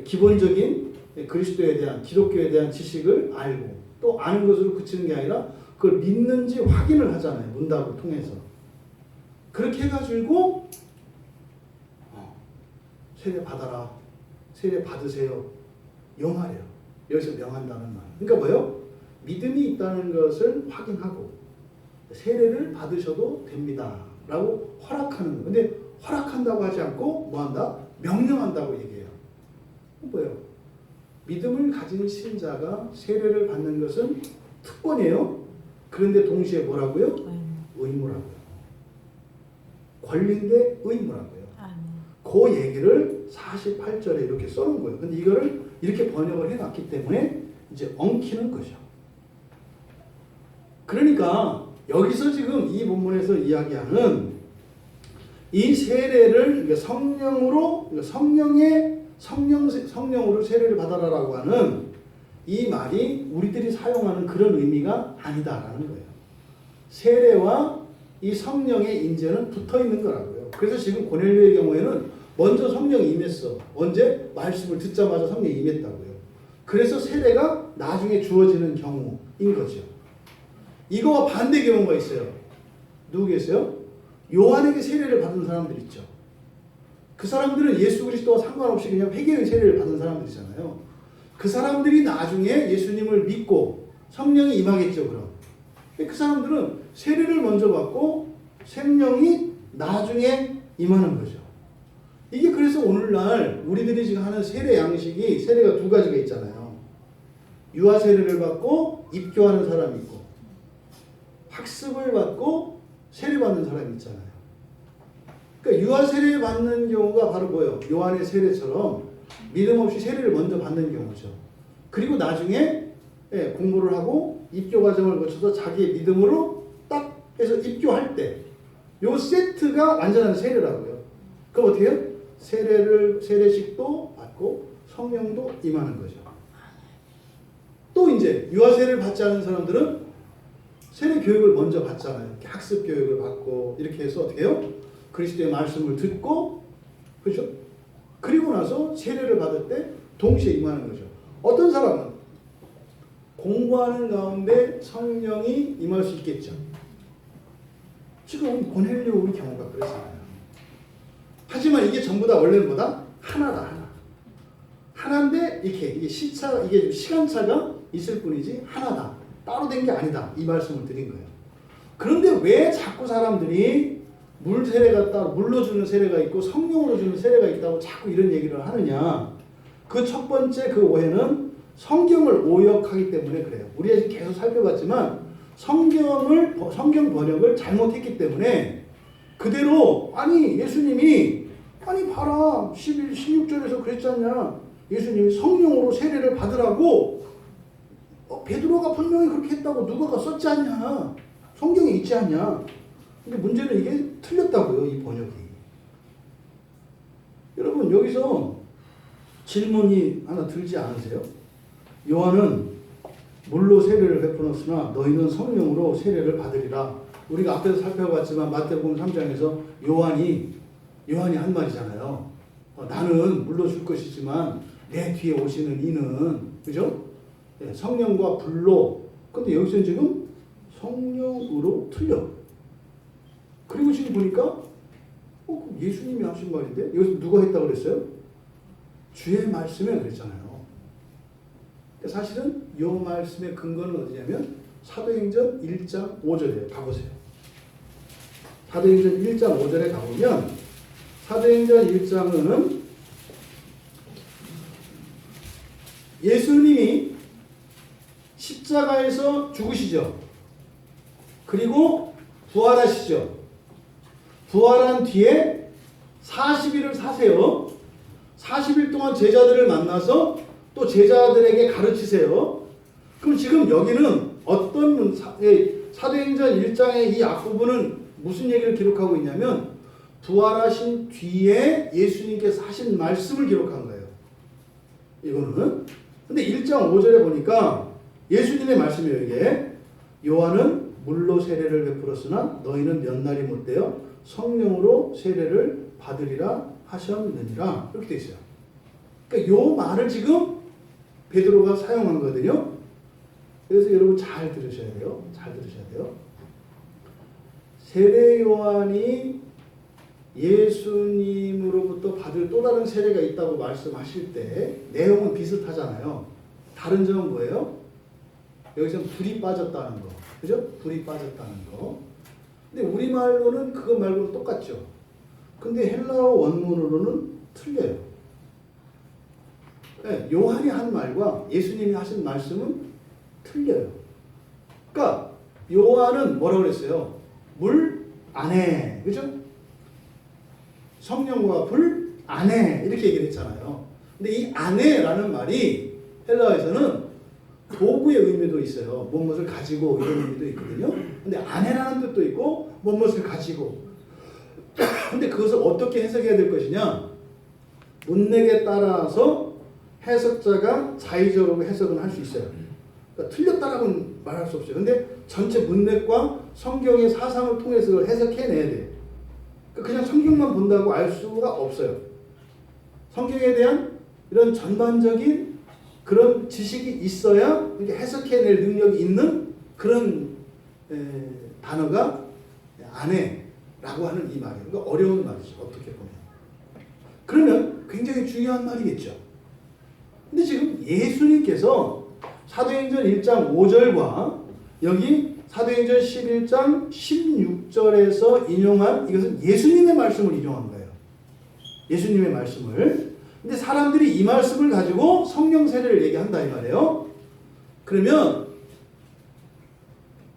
기본적인 그리스도에 대한 기독교에 대한 지식을 알고 또 아는 것으로 그치는 게 아니라 그걸 믿는지 확인을 하잖아요. 문답을 통해서. 그렇게 해가지고 세례 받아라. 세례 받으세요. 영하래요. 여기서 명한다는 말. 그러니까 뭐예요? 믿음이 있다는 것을 확인하고 세례를 받으셔도 됩니다. 라고 허락하는 거예요. 근데 허락한다고 하지 않고 뭐한다? 명령한다고 얘기해요. 뭐예요? 믿음을 가진 신자가 세례를 받는 것은 특권이에요. 그런데 동시에 뭐라고요? 의무라고요. 권리인데 의무라고요. 그 얘기를 48절에 이렇게 써놓은 거예요. 근데 이거를 이렇게 번역을 해놨기 때문에 이제 엉키는 거죠. 그러니까 여기서 지금 이 본문에서 이야기하는 이 세례를 성령으로 성령으로 세례를 받아라라고 하는 이 말이 우리들이 사용하는 그런 의미가 아니다라는 거예요. 세례와 이 성령의 인재는 붙어 있는 거라고요. 그래서 지금 고넬료의 경우에는 먼저 성령이 임했어. 언제? 말씀을 듣자마자 성령이 임했다고요. 그래서 세례가 나중에 주어지는 경우인 거죠. 이거와 반대 경우가 있어요. 누구 계세요? 요한에게 세례를 받은 사람들 있죠. 그 사람들은 예수 그리스도와 상관없이 그냥 회개의 세례를 받은 사람들이잖아요. 그 사람들이 나중에 예수님을 믿고 성령이 임하겠죠. 그럼 그 사람들은 세례를 먼저 받고 생명이 나중에 임하는 거죠. 이게 그래서 오늘날 우리들이 지금 하는 세례 양식이 세례가 두 가지가 있잖아요. 유아 세례를 받고 입교하는 사람이 있고 학습을 받고 세례 받는 사람이 있잖아요. 그러니까 유아 세례 받는 경우가 바로 뭐예요? 요한의 세례처럼 믿음 없이 세례를 먼저 받는 경우죠. 그리고 나중에 공부를 하고 입교 과정을 거쳐서 자기의 믿음으로 딱 해서 입교할 때 요 세트가 완전한 세례라고요. 그럼 어떻게 해요? 세례식도 받고 성령도 임하는 거죠. 또 이제 유아 세례를 받지 않은 사람들은 세례 교육을 먼저 받잖아요. 학습 교육을 받고 이렇게 해서 어떻게 해요? 그리스도의 말씀을 듣고 그렇죠? 그리고 나서 세례를 받을 때 동시에 임하는 거죠. 어떤 사람은 공부하는 가운데 성령이 임할 수 있겠죠. 지금 고넬료 우리 경우가 그렇잖아요. 하지만 이게 전부 다 원래는 뭐다? 하나다, 하나. 하나인데 이게 시간차가 있을 뿐이지 하나다. 따로 된 게 아니다. 이 말씀을 드린 거예요. 그런데 왜 자꾸 사람들이 물 세례가 따로 물로 주는 세례가 있고 성령으로 주는 세례가 있다고 자꾸 이런 얘기를 하느냐? 그 첫 번째 그 오해는 성경을 오역하기 때문에 그래요. 우리가 계속 살펴봤지만 성경 번역을 잘못했기 때문에 그대로 예수님이 봐라 16절에서 그랬잖냐. 예수님이 성령으로 세례를 받으라고 베드로가 분명히 그렇게 했다고 누가가 썼지 않냐. 성경에 있지 않냐. 근데 문제는 이게 틀렸다고요. 이 번역이. 여러분 여기서 질문이 하나 들지 않으세요? 요한은 물로 세례를 베풀었으나 너희는 성령으로 세례를 받으리라. 우리가 앞에서 살펴봤지만 마태복음 3장에서 요한이 한 말이잖아요. 나는 물로 줄 것이지만 내 뒤에 오시는 이는 그죠? 성령과 불로. 근데 여기서는 지금 성령으로 틀려. 그리고 지금 보니까 예수님이 하신 말인데 여기서 누가 했다고 그랬어요? 주의 말씀에 그랬잖아요. 사실은 이 말씀의 근거는 어디냐면 사도행전 1장 5절이에요. 가보세요. 사도행전 1장 5절에 가보면 사도행전 1장은 예수님이 십자가에서 죽으시죠. 그리고 부활하시죠. 부활한 뒤에 40일을 사세요. 40일 동안 제자들을 만나서 또 제자들에게 가르치세요. 그럼 지금 여기는 어떤 사도행전 1장의 이 앞부분은 무슨 얘기를 기록하고 있냐면 부활하신 뒤에 예수님께서 하신 말씀을 기록한 거예요. 이거는. 근데 1장 5절에 보니까 예수님의 말씀이에요. 이게 요한은 물로 세례를 베풀었으나 너희는 몇 날이 못되어 성령으로 세례를 받으리라 하셨느니라. 이렇게 돼 있어요. 그러니까 요 말을 지금 베드로가 사용한 거거든요. 그래서 여러분 잘 들으셔야 돼요. 잘 들으셔야 돼요. 세례 요한이 예수님으로부터 받을 또 다른 세례가 있다고 말씀하실 때 내용은 비슷하잖아요. 다른 점은 뭐예요? 여기서 불이 빠졌다는 거. 그죠? 불이 빠졌다는 거. 근데 우리말로는 그거 말고는 똑같죠. 근데 헬라어 원문으로는 틀려요. 네, 요한이 한 말과 예수님이 하신 말씀은 틀려요. 그러니까 요한은 뭐라고 그랬어요? 물 안에, 그죠? 성령과 불 안에 이렇게 얘기를 했잖아요. 근데 이 안에라는 말이 헬라어에서는 도구의 의미도 있어요. 무엇을 가지고 이런 의미도 있거든요. 근데 안에라는 뜻도 있고 무엇을 가지고. 근데 그것을 어떻게 해석해야 될 것이냐? 문맥에 따라서 해석자가 자의적으로 해석은 할 수 있어요. 그러니까 틀렸다라고는 말할 수 없어요. 근데 전체 문맥과 성경의 사상을 통해서 그걸 해석해내야 돼요. 그냥 성경만 본다고 알 수가 없어요. 성경에 대한 이런 전반적인 그런 지식이 있어야 해석해낼 능력이 있는 그런 단어가 안에라고 하는 이 말이에요. 그러니까 어려운 말이죠. 어떻게 보면. 그러면 굉장히 중요한 말이겠죠. 근데 지금 예수님께서 사도행전 1장 5절과 여기 사도행전 11장 16절에서 인용한 이것은 예수님의 말씀을 인용한 거예요. 예수님의 말씀을. 근데 사람들이 이 말씀을 가지고 성령 세례를 얘기한다 이 말이에요. 그러면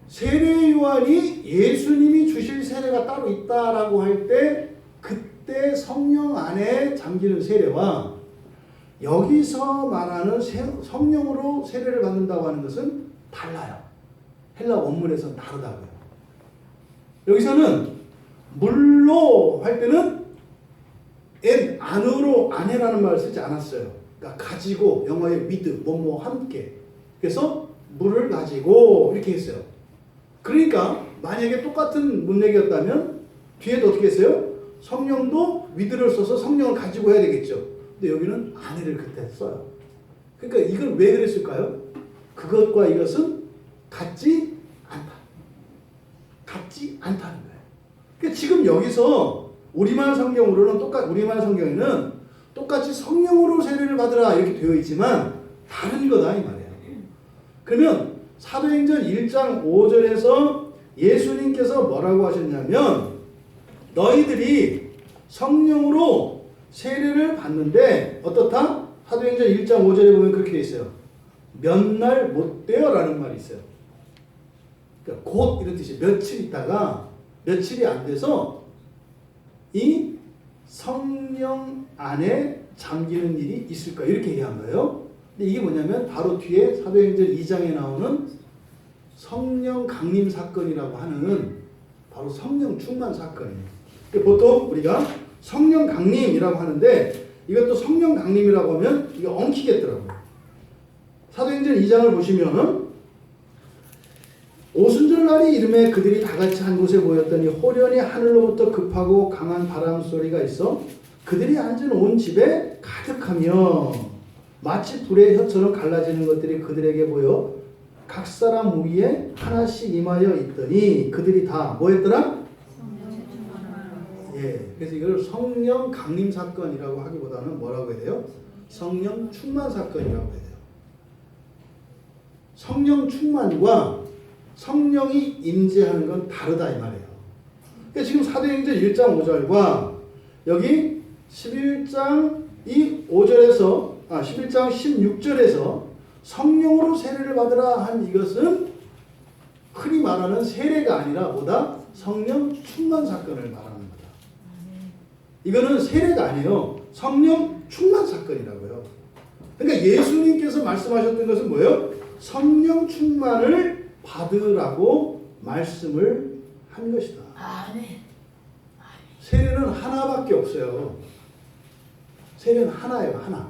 세례 요한이 예수님이 주실 세례가 따로 있다라고 할 때 그때 성령 안에 잠기는 세례와 여기서 말하는 성령으로 세례를 받는다고 하는 것은 달라요. 헬라 원문에서는 다르다고요. 여기서는 물로 할 때는 안으로 안에라는 말을 쓰지 않았어요. 그러니까 가지고 영어의 with 뭐뭐 함께. 그래서 물을 가지고 이렇게 했어요. 그러니까 만약에 똑같은 문맥이었다면 뒤에도 어떻게 했어요? 성령도 with를 써서 성령을 가지고 해야 되겠죠. 근데 여기는 안에를 그때 써요. 그러니까 이걸 왜 그랬을까요? 그것과 이것은 같지 않다. 같지 않다는 거예요. 그러니까 지금 여기서 우리말 성경으로는 우리말 성경에는 똑같이 성령으로 세례를 받으라 이렇게 되어 있지만 다른 거다 이 말이에요. 그러면 사도행전 1장 5절에서 예수님께서 뭐라고 하셨냐면 너희들이 성령으로 세례를 받는데 어떻다? 사도행전 1장 5절에 보면 그렇게 되어 있어요. 몇 날 못 되어라는 말이 있어요. 그러니까 곧 이런 뜻이에요. 며칠 있다가 며칠이 안 돼서 이 성령 안에 잠기는 일이 있을까 이렇게 얘기한 거예요. 근데 이게 뭐냐면 바로 뒤에 사도행전 2장에 나오는 성령 강림 사건이라고 하는 바로 성령 충만 사건이에요. 보통 우리가 성령 강림이라고 하는데 이것도 성령 강림이라고 하면 이게 엉키겠더라고요. 사도행전 2장을 보시면 오순절날이 이름에 그들이 다 같이 한 곳에 모였더니 호련히 하늘로부터 급하고 강한 바람 소리가 있어 그들이 앉은 온 집에 가득하며 마치 불의 혀처럼 갈라지는 것들이 그들에게 보여 각 사람 위에 하나씩 임하여 있더니 그들이 다 뭐였더라? 예, 그래서 이걸 성령 강림 사건이라고 하기보다는 뭐라고 해야 돼요? 성령 충만 사건이라고 해야 돼요. 성령 충만과 성령이 임재하는 건 다르다 이 말이에요. 그러니까 지금 사도행전 1장 5절과 여기 11장 16절에서 성령으로 세례를 받으라 한 이것은 흔히 말하는 세례가 아니라 뭐다? 성령 충만 사건을 말하는 거다. 이거는 세례가 아니에요. 성령 충만 사건이라고요. 그러니까 예수님께서 말씀하셨던 것은 뭐예요? 성령 충만을 받으라고 말씀을 한 것이다. 아멘. 세례는 하나밖에 없어요. 세례는 하나예요. 하나.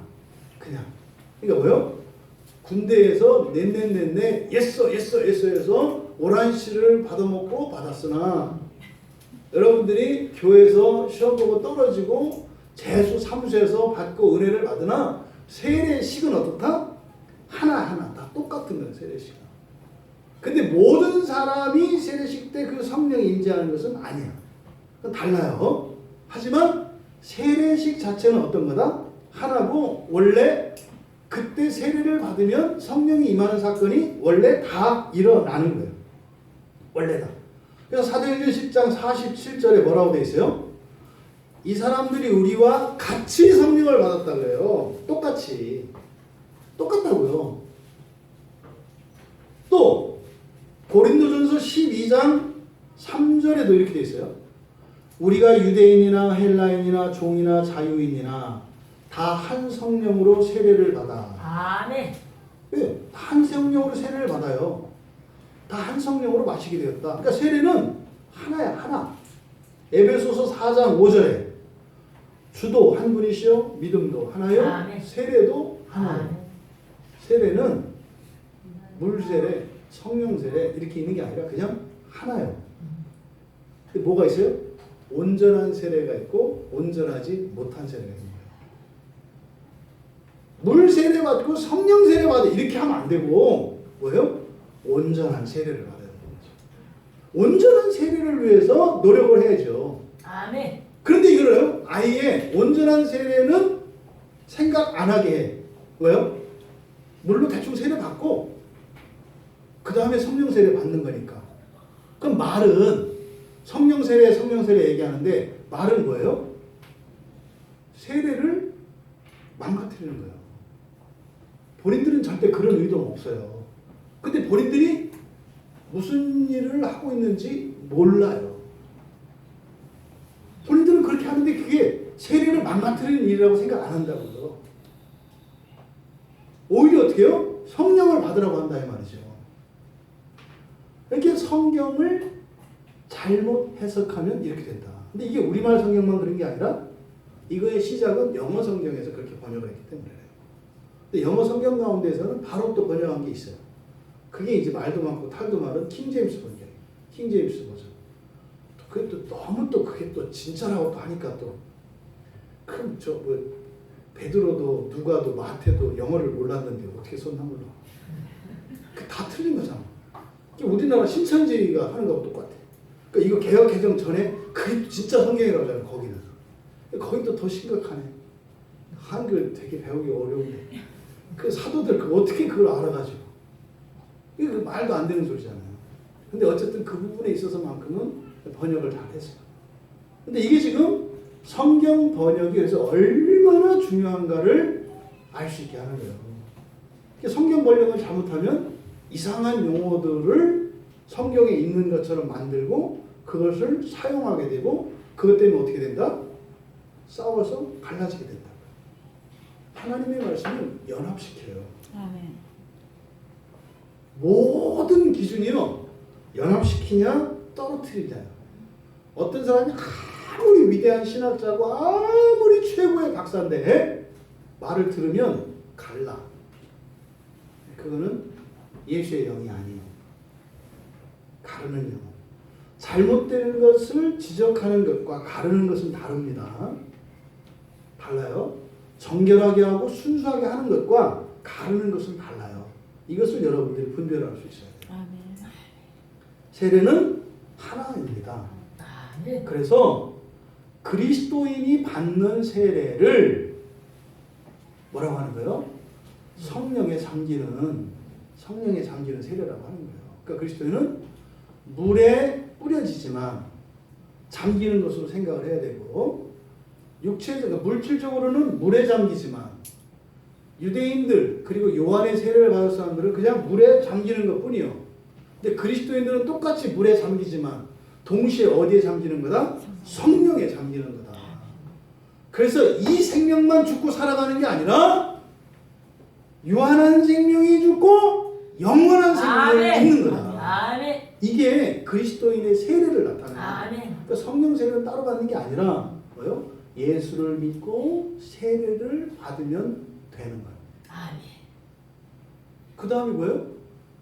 그냥. 그러니까 뭐요? 군대에서 넷넷넷넷 예서 해서 오란시를 받아먹고 받았으나 여러분들이 교회에서 시험 보고 떨어지고 재수 사무소에서 받고 은혜를 받으나 세례식은 어떻다? 하나하나 다 똑같은 거예요. 세례식은. 근데 모든 사람이 세례식 때 그 성령이 임재하는 것은 아니야. 그건 달라요. 하지만 세례식 자체는 어떤 거다? 하나고 원래 그때 세례를 받으면 성령이 임하는 사건이 원래 다 일어나는 거예요. 원래 다. 그래서 사도행전 10장 47절에 뭐라고 돼 있어요? 이 사람들이 우리와 같이 성령을 받았다 그래요. 똑같이. 똑같다고요. 또 고린도전서 12장 3절에도 이렇게 돼 있어요. 우리가 유대인이나 헬라인이나 종이나 자유인이나 다 한 성령으로 세례를 받아. 아멘. 왜? 한 성령으로 세례를 받아요. 다 한 성령으로 마시게 되었다. 그러니까 세례는 하나야, 하나. 에베소서 4장 5절에 주도 한 분이시요 믿음도 하나요. 아멘. 세례도 하나요. 아멘. 세례는 물세례, 성령세례 이렇게 있는 게 아니라 그냥 하나요. 근데 뭐가 있어요? 온전한 세례가 있고 온전하지 못한 세례가 있는 거예요. 물 세례 받고 성령 세례 받아 이렇게 하면 안 되고 뭐예요? 온전한 세례를 받아야 되는 거죠. 온전한 세례를 위해서 노력을 해야죠. 아멘. 그런데 이거를 아예 온전한 세례는 생각 안 하게 해. 왜요? 물로 대충 세례 받고 그 다음에 성령 세례 받는 거니까. 그럼 말은 성령 세례 얘기하는데 말은 뭐예요? 세례를 망가뜨리는 거예요. 본인들은 절대 그런 의도는 없어요. 근데 본인들이 무슨 일을 하고 있는지 몰라요. 본인들은 그렇게 하는데 그게 세례를 망가뜨리는 일이라고 생각 안 한다고요. 오히려 어떻게 해요? 성령을 받으라고 한다 이 말이죠. 이렇게 성경을 잘못 해석하면 이렇게 된다. 근데 이게 우리말 성경만 그런 게 아니라 이거의 시작은 영어 성경에서 그렇게 번역을 했기 때문에 그래요. 근데 영어 성경 가운데서는 바로 또 번역한 게 있어요. 그게 이제 말도 많고 탈도 많은 킹제임스 번역. 킹제임스 버전. 그게 또 너무 또 그게 또 진짜라고 또 하니까 또 그럼 저 뭐 베드로도 누가도 마태도 영어를 몰랐는데 어떻게 썼나 몰라. 다 틀린 거잖아. 우리나라 신천지가 하는 거하고 똑같아. 그러니까 이거 개혁 개정 전에 그게 진짜 성경이라고 하잖아. 거기는. 거기 또 더 심각하네. 한글 되게 배우기 어려운데 그 사도들 그 어떻게 그걸 알아가지고 이거 말도 안 되는 소리잖아요. 근데 어쨌든 그 부분에 있어서만큼은 번역을 잘 했어요. 근데 이게 지금 성경 번역이 그래서 얼마나 중요한가를 알 수 있게 하는 거예요. 성경 번역을 잘못하면 이상한 용어들을 성경에 있는 것처럼 만들고 그것을 사용하게 되고 그것 때문에 어떻게 된다? 싸워서 갈라지게 된다. 하나님의 말씀을 연합시켜요. 아멘. 모든 기준이요. 연합시키냐 떨어뜨리냐. 어떤 사람이 아무리 위대한 신학자고 아무리 최고의 박사인데 말을 들으면 갈라. 그거는 예수의 영이 아니에요. 가르는 영. 잘못된 것을 지적하는 것과 가르는 것은 다릅니다. 달라요. 정결하게 하고 순수하게 하는 것과 가르는 것은 달라요. 이것을 여러분들이 분별할 수 있어야 돼요. 아멘. 세례는 하나입니다. 아멘. 그래서 그리스도인이 받는 세례를 뭐라고 하는 거예요? 성령에 잠기는 세례라고 하는 거예요. 그러니까 그리스도인은 물에 뿌려지지만 잠기는 것으로 생각을 해야 되고 육체적, 물질적으로는 물에 잠기지만 유대인들 그리고 요한의 세례를 받을 사람들은 그냥 물에 잠기는 것뿐이요. 근데 그리스도인들은 똑같이 물에 잠기지만 동시에 어디에 잠기는 거다? 성령에 잠기는 거다. 그래서 이 생명만 죽고 살아가는 게 아니라 유한한 생명이 죽고 영원한 생명이 있는 거다. 아멘. 이게 그리스도인의 세례를 나타내는 거예요. 아멘. 그러니까 성령 세례를 따로 받는 게 아니라 뭐요? 예수를 믿고 세례를 받으면 되는 거예요. 아멘. 그 다음이 뭐예요?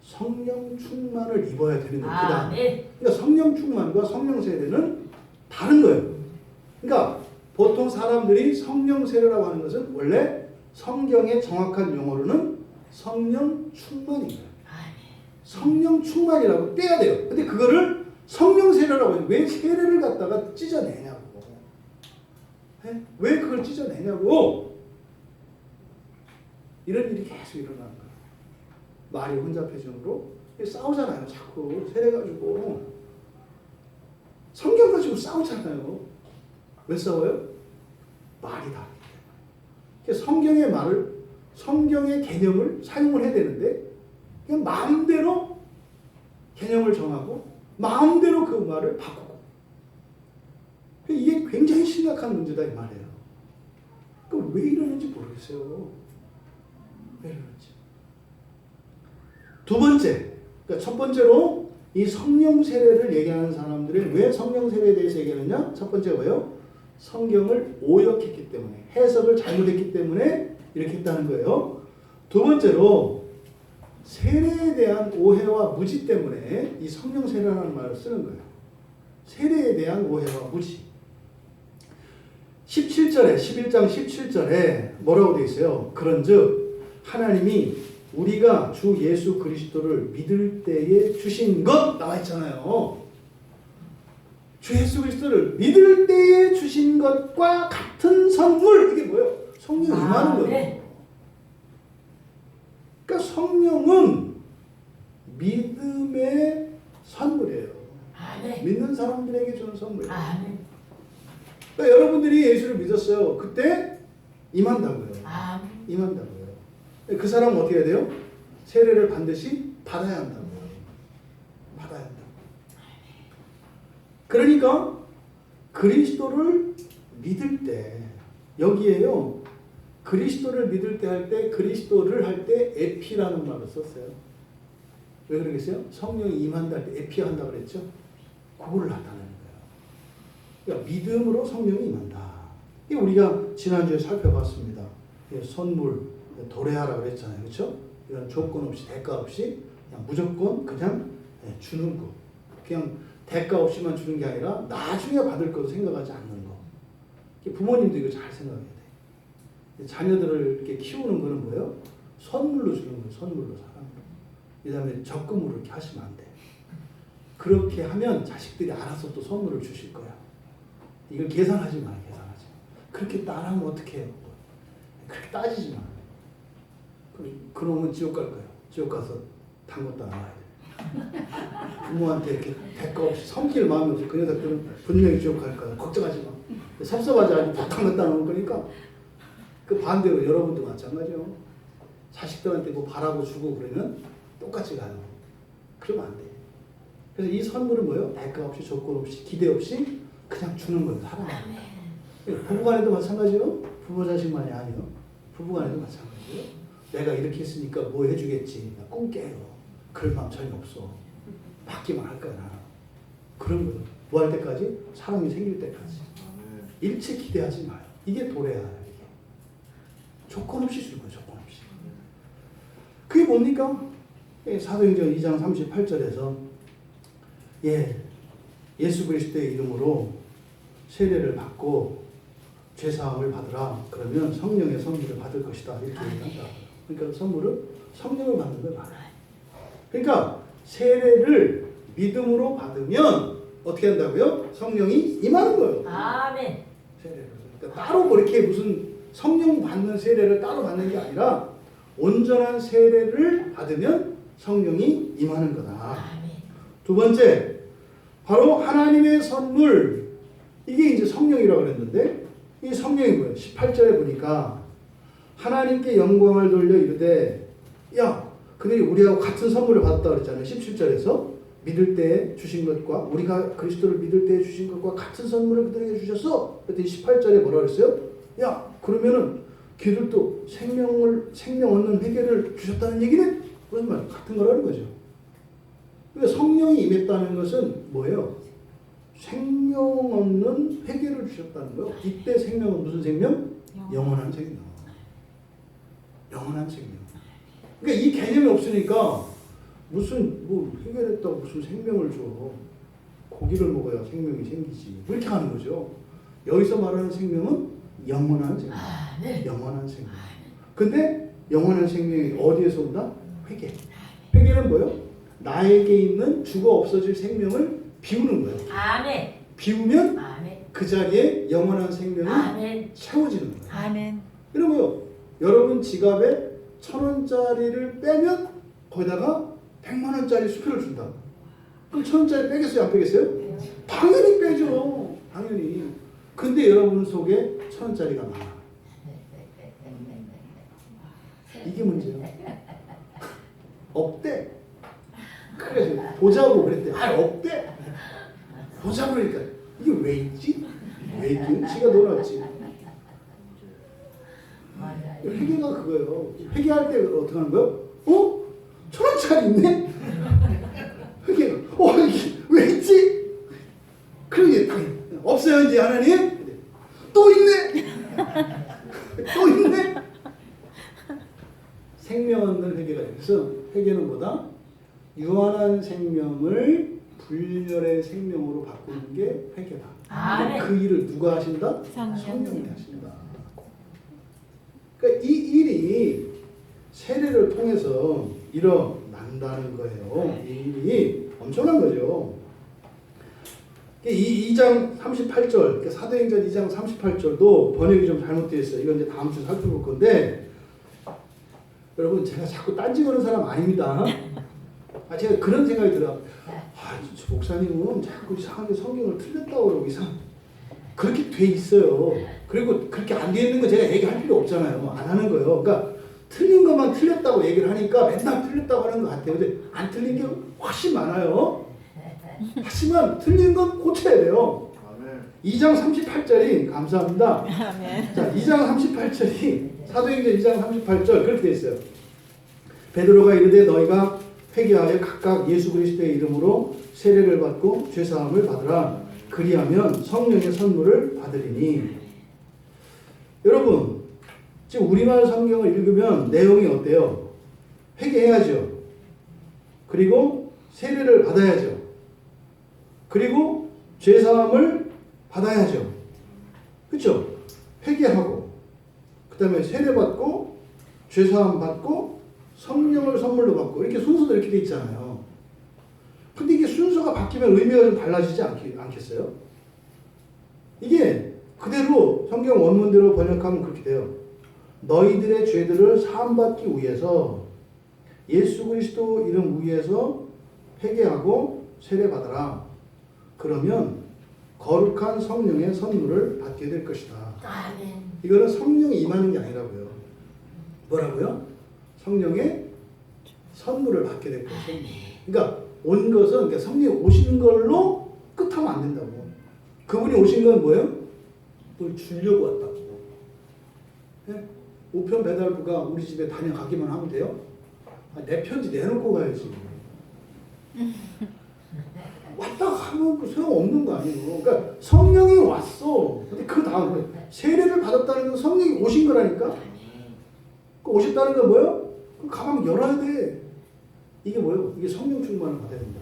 성령 충만을 입어야 되는 거예요. 그 다음에. 아멘. 그러니까 성령 충만과 성령 세례는 다른 거예요. 그러니까 보통 사람들이 성령 세례라고 하는 것은 원래 성경의 정확한 용어로는 성령 충만이에요. 아멘. 성령 충만이라고 떼야 돼요. 근데 그거를 성령 세례라고 해요. 왜 세례를 갖다가 찢어내냐고. 왜 그걸 찢어내냐고. 이런 일이 계속 일어나는 거예요. 말이 혼잡해지므로 싸우잖아요. 자꾸 세례 가지고. 성경 가지고 싸우잖아요. 왜 싸워요? 말이 다르기 때문에. 성경의 말을, 성경의 개념을 사용을 해야 되는데 그냥 마음대로 개념을 정하고 마음대로 그 말을 바꾸고. 이게 굉장히 심각한 문제다 이 말이에요. 그럼 왜 이러는지 모르겠어요. 왜 이러는지. 두 번째, 그러니까 첫 번째로 이 성령 세례를 얘기하는 사람들이 왜 성령 세례에 대해서 얘기하느냐? 첫 번째가 뭐예요? 성경을 오역했기 때문에, 해석을 잘못했기 때문에 이렇게 했다는 거예요. 두 번째로 세례에 대한 오해와 무지 때문에 이 성령 세례라는 말을 쓰는 거예요. 세례에 대한 오해와 무지. 17절에 11장 17절에 뭐라고 되어 있어요? 그런즉 하나님이 우리가 주 예수 그리스도를 믿을 때에 주신 것 나와 있잖아요. 주 예수 그리스도를 믿을 때에 주신 것과 같은 선물. 이게 뭐예요? 성령이 임하는 거예요. 그러니까 성령은 믿음의 선물이에요. 아멘. 믿는 사람들에게 주는 선물이에요. 아멘. 그러니까 여러분들이 예수를 믿었어요. 그때 임한다고요. 아멘. 임한다고요. 그 사람은 어떻게 해야 돼요? 세례를 반드시 받아야 한다고요. 받아야 한다고. 그러니까 그리스도를 믿을 때 여기에요. 그리스도를 믿을 때 할 때 그리스도를 할 때 에피라는 말을 썼어요. 왜 그러겠어요? 성령이 임한다 할 때 에피 한다고 그랬죠? 그거를 나타내는 거예요. 그러니까 믿음으로 성령이 임한다. 이 우리가 지난주에 살펴봤습니다. 선물, 도래하라고 그랬잖아요. 그렇죠? 이런 조건 없이 대가 없이 그냥 무조건 그냥 주는 거. 그냥 대가 없이만 주는 게 아니라 나중에 받을 것도 생각하지 않는 거. 부모님도 이거 잘 생각해야 돼. 자녀들을 이렇게 키우는 거는 뭐예요? 선물로 주는 거예요. 선물로 사람을. 그 다음에 적금으로 이렇게 하시면 안 돼. 그렇게 하면 자식들이 알아서 또 선물을 주실 거야. 이걸 계산하지 마. 계산하지 마. 그렇게 따라하면 어떻게 해요? 그렇게 따지지 마. 그러면 지옥 갈 거예요. 지옥 가서 담궜다 나와야 돼. 부모한테 이렇게 대가 없이 섬길 마음이 없어. 그 녀석들은 분명히 지옥 갈 거야. 걱정하지 마. 섭섭하지 않고 다 담궜다 놓을 거니까. 그 반대로 여러분도 마찬가지요. 자식들한테 뭐 바라고 주고 그러면 똑같이 가요. 그러면 안 돼. 그래서 이 선물은 뭐예요? 대가 없이 조건 없이 기대 없이 그냥 주는 거예요. 사랑합니다. 부부간에도 마찬가지요. 부부 자식만이 아니요. 부부간에도 마찬가지요. 내가 이렇게 했으니까 뭐 해주겠지. 꿈 깨요. 그럴 마음 전혀 없어. 받기만 할 거야 나는. 그런 거예요. 뭐 할 때까지? 사랑이 생길 때까지. 일체 기대하지 마요. 이게 도래야. 이게. 조건 없이 주는 거예요. 조건 없이. 그게 뭡니까? 사도행전 2장 38절에서 예수 그리스도의 이름으로 세례를 받고 죄사함을 받으라. 그러면 성령의 선물을 받을 것이다. 이렇게 얘기한다. 그러니까 선물은 성령을 받는 걸 말해요. 그러니까 세례를 믿음으로 받으면 어떻게 한다고요? 성령이 임하는 거예요. 아멘. 세례를. 그러니까 따로 뭐 이렇게 무슨 성령 받는 세례를 따로 받는 게 아니라 온전한 세례를 받으면 성령이 임하는 거다. 아멘. 두 번째, 바로 하나님의 선물. 이게 이제 성령이라고 그랬는데 이 성령이 뭐예요? 18절에 보니까 하나님께 영광을 돌려 이르되 야, 그들이 우리하고 같은 선물을 받았다 그랬잖아요. 17절에서 믿을 때 주신 것과 우리가 그리스도를 믿을 때 주신 것과 같은 선물을 그들에게 주셨어. 그랬더니 18절에 뭐라 그랬어요? 야, 그러면은 그들도 생명 얻는 회개를 주셨다는 얘기는 무슨 말? 같은 거라는 거죠. 성령이 임했다는 것은 뭐예요? 생명 없는 회개를 주셨다는 거예요. 이때 생명은 무슨 생명? 영원한 생명. 영원한 생명. 그러니까 이 개념이 없으니까 무슨 뭐 회개했다고 무슨 생명을 줘. 고기를 먹어야 생명이 생기지. 그렇게 하는 거죠. 여기서 말하는 생명은 영원한 생명. 영원한 생명. 근데 영원한 생명이 어디에서 온다? 회개. 회개는 뭐예요? 나에게 있는 죽어 없어질 생명을 비우는 거예요. 아멘. 비우면 아멘. 그 자리에 영원한 생명이 아멘. 채워지는 거예요. 아멘. 그러면 여러분 지갑에 1,000원짜리를 빼면 거기다가 100만원짜리 수표를 준다. 그럼 1,000원짜리 빼겠어요? 안 빼겠어요? 당연히 빼죠. 당연히. 근데 여러분 속에 1,000원짜리가 많아. 이게 문제예요. 없대. 그래서 보자고 그랬대. 없대. 보자고 그러니까 이게 왜 있지? 왜 있지? 지가 놀았지. 회개가 그거예요. 회개할 때 어떻게 하는 거예요? 1,000원짜리 있네? 회개가 이게 왜 있지? 그러게 없어요 이제 하나님? 또 있네? 또 있네? 생명 없는 회개가 있어. 회개는 뭐다? 유한한 생명을 불멸의 생명으로 바꾸는 게 회개다. 그 일을 누가 하신다? 성령이 하신다. 그러니까 이 일이 세례를 통해서 일어난다는 거예요. 이 일이 엄청난 거죠. 이 2장 38절, 사도행전 2장 38절도 번역이 좀 잘못되어 있어요. 이건 이제 다음 주 살펴볼 건데, 여러분 제가 자꾸 딴지 거는 사람 아닙니다. 제가 그런 생각이 들어요. 저 목사님은 자꾸 이상하게 성경을 틀렸다고 그러고 그렇게 돼 있어요. 그리고 그렇게 안 돼 있는 거 제가 얘기할 필요 없잖아요. 안 하는 거예요. 그러니까 틀린 것만 틀렸다고 얘기를 하니까 맨날 틀렸다고 하는 것 같아요. 근데 안 틀린 게 훨씬 많아요. 하지만 틀린 건 고쳐야 돼요. 2장 38절이 감사합니다. 자, 2장 38절이 사도행전 2장 38절 그렇게 돼 있어요. 베드로가 이르되 너희가 회개하여 각각 예수 그리스도의 이름으로 세례를 받고 죄 사함을 받으라. 그리하면 성령의 선물을 받으리니. 여러분 지금 우리말 성경을 읽으면 내용이 어때요? 회개해야죠. 그리고 세례를 받아야죠. 그리고 죄 사함을 받아야죠. 그렇죠? 회개하고 그 다음에 세례 받고 죄 사함 받고 성령을 선물로 받고 이렇게 순서도 이렇게 돼 있잖아요. 근데 이게 순서가 바뀌면 의미가 좀 달라지지 않겠어요? 이게 그대로 성경 원문대로 번역하면 그렇게 돼요. 너희들의 죄들을 사함받기 위해서 예수 그리스도 이름 위에서 회개하고 세례받아라. 그러면 거룩한 성령의 선물을 받게 될 것이다. 아멘. 이거는 성령이 임하는 게 아니라고요. 뭐라고요? 성령의 선물을 받게 될 것이다. 그러니까 온 것은 그러니까 성령이 오신 걸로 끝하면 안 된다고. 그분이 오신 건 뭐예요? 뭘 주려고 왔다고. 네? 우편 배달부가 우리 집에 다녀가기만 하면 돼요? 내 편지 내놓고 가야지. 왔다 가면 소용없는 거 아니에요. 그러니까 성령이 왔어. 근데 그 다음에 세례를 받았다는 건 성령이 오신 거라니까. 그 오셨다는 건 뭐예요? 그 가방 열어야 돼. 이게 뭐예요? 이게 성령 충만을 받아야 된다.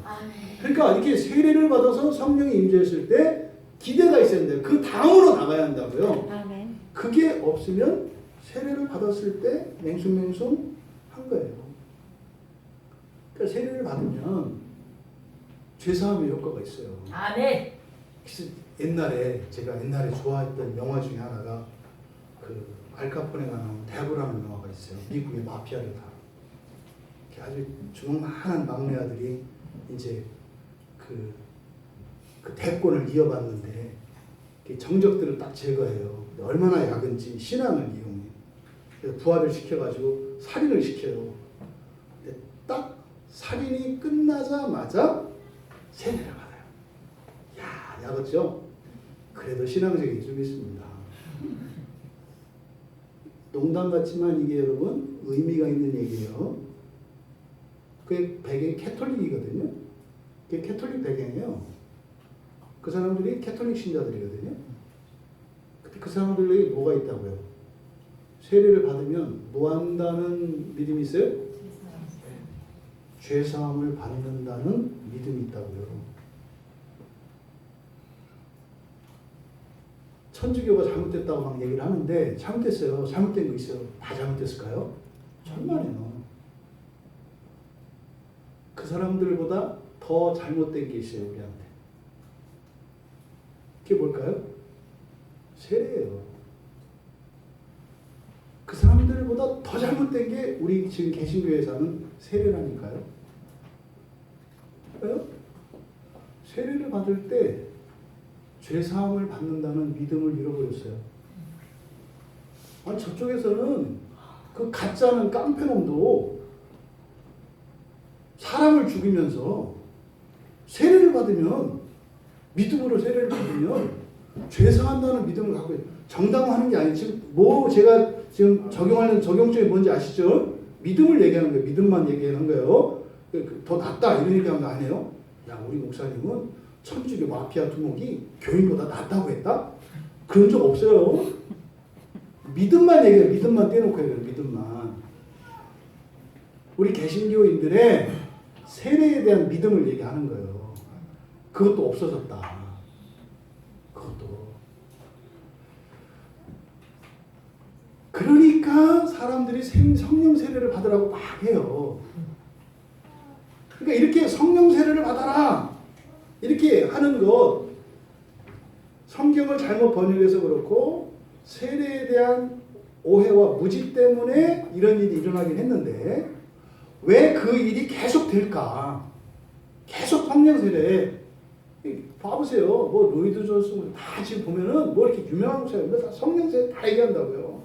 그러니까 이렇게 세례를 받아서 성령이 임재했을 때 기대가 있어야 된다. 그 다음으로 나가야 한다고요. 아멘. 그게 없으면 세례를 받았을 때 맹숭맹숭 한 거예요. 그러니까 세례를 받으면 죄사함의 효과가 있어요. 아멘. 옛날에 제가 좋아했던 영화 중에 하나가 그 알카포네가 나온 대부라는 영화가 있어요. 미국의 마피아를 다 아주 주먹만한 막내 아들이 이제 그 대권을 이어받는데 정적들을 딱 제거해요. 얼마나 약은지 신앙을 이용해. 그래서 부활을 시켜가지고 살인을 시켜요. 근데 딱 살인이 끝나자마자 세례를 받아요. 야, 야겠죠? 그래도 신앙적인 좀 있습니다. 농담 같지만 이게 여러분 의미가 있는 얘기예요. 그게 배경이 캐톨릭이거든요. 그게 캐톨릭 배경이에요. 그 사람들이 캐톨릭 신자들이거든요. 근데 그 사람들에게 뭐가 있다고요? 세례를 받으면 뭐 한다는 믿음이 있어요? 죄사함을 받는다는 믿음이 있다고요. 천주교가 잘못됐다고 막 얘기를 하는데 잘못됐어요. 잘못된 거 있어요. 다 잘못됐을까요? 정말이에요. 그 사람들보다 더 잘못된 게 있어요. 우리한테. 그게 뭘까요? 세례예요. 그 사람들보다 더 잘못된 게 우리 지금 개신교에서 하는 세례라니까요. 왜요? 세례를 받을 때 죄사함을 받는다는 믿음을 잃어버렸어요. 아니 저쪽에서는 그 가짜는 깡패놈도 사람을 죽이면서 세례를 받으면 믿음으로 세례를 받으면 죄사한다는 믿음을 갖고 정당화하는 게 아니에요. 지금 뭐 제가 지금 적용하는 적용점이 뭔지 아시죠? 믿음을 얘기하는 거예요. 믿음만 얘기하는 거예요. 더 낫다 이런 얘기하는 거 아니에요? 야 우리 목사님은 천주교 마피아 두목이 교인보다 낫다고 했다? 그런 적 없어요. 믿음만 얘기해요. 믿음만 떼놓고 해요. 믿음만. 우리 개신교인들의 세례에 대한 믿음을 얘기하는 거예요. 그것도 없어졌다. 그것도. 그러니까 사람들이 성령 세례를 받으라고 막 해요. 그러니까 이렇게 성령 세례를 받아라. 이렇게 하는 것, 성경을 잘못 번역해서 그렇고 세례에 대한 오해와 무지 때문에 이런 일이 일어나긴 했는데 왜 그 일이 계속 될까? 계속 성령 세례. 봐보세요. 뭐 로이드 존슨 다 지금 보면은 뭐 이렇게 유명한 목사님들 다 성령 세례 다 얘기한다고요.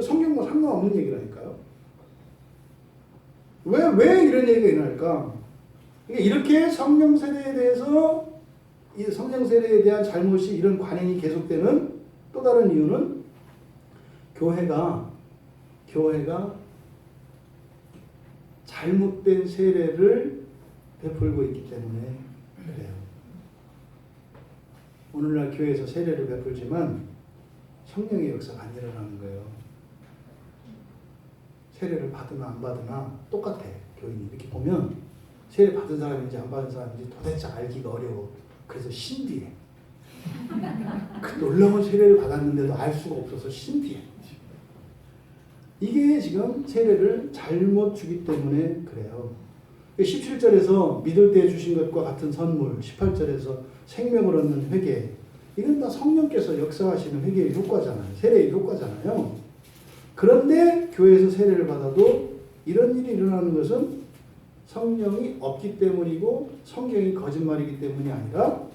성경과 상관없는 얘기라니까요. 왜 이런 얘기가 일어날까? 이렇게 성령 세례에 대해서 이 성령 세례에 대한 잘못이 이런 관행이 계속되는 또 다른 이유는 교회가 잘못된 세례를 베풀고 있기 때문에 그래요. 오늘날 교회에서 세례를 베풀지만 성령의 역사가 안 일어나는 거예요. 세례를 받으나 안 받으나 똑같아. 교인이 이렇게 보면 세례 받은 사람인지 안 받은 사람인지 도대체 알기가 어려워. 그래서 신비해. 그 놀라운 세례를 받았는데도 알 수가 없어서 신비해. 이게 지금 세례를 잘못 주기 때문에 그래요. 17절에서 믿을 때 주신 것과 같은 선물, 18절에서 생명을 얻는 회개, 이건 다 성령께서 역사하시는 회개의 효과잖아요. 세례의 효과잖아요. 그런데 교회에서 세례를 받아도 이런 일이 일어나는 것은 성령이 없기 때문이고 성경이 거짓말이기 때문이 아니라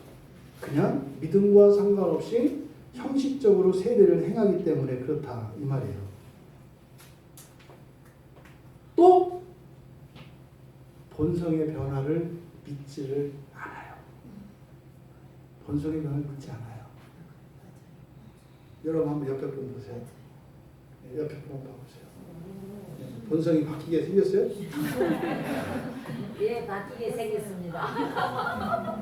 그냥 믿음과 상관없이 형식적으로 세례를 행하기 때문에 그렇다 이 말이에요. 또 본성의 변화를 믿지를 않아요. 본성의 변화를 믿지 않아요. 여러분 한번 옆에 분 보세요. 옆에 분 한번 봐보세요. 본성이 바뀌게 생겼어요? 예, 바뀌게 생겼습니다.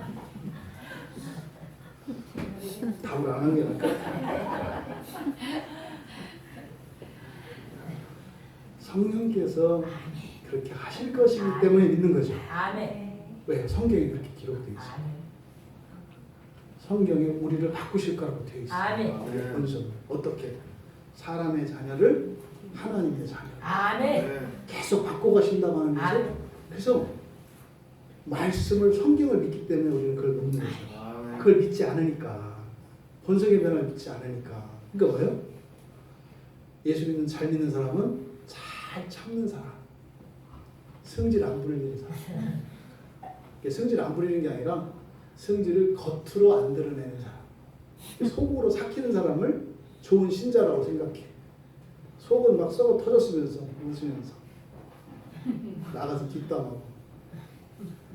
답을 안 하는 게 나을까? 성령께서 그렇게 하실 것이기 때문에 믿는 거죠. 아멘. 왜? 성경이 그렇게 기록되어 있어요. 성경에 우리를 바꾸실 거라고 되어 있어요. 아멘. 본성 어떻게? 사람의 자녀를 하나님의 자녀. 아멘. 계속 바꿔가신다고 하는 거죠. 그래서 말씀을 성경을 믿기 때문에 우리는 그걸 믿는 거죠. 그걸 믿지 않으니까 본성의 변화를 믿지 않으니까. 그러니까 뭐예요? 예수 믿는 잘 믿는 사람은 잘 참는 사람, 성질 안 부리는 사람. 성질 안 부리는 게 아니라 성질을 겉으로 안 드러내는 사람. 속으로 삭히는 사람을 좋은 신자라고 생각해. 속은 막 썩어 터졌으면서 웃으면서 나가서 뒷담하고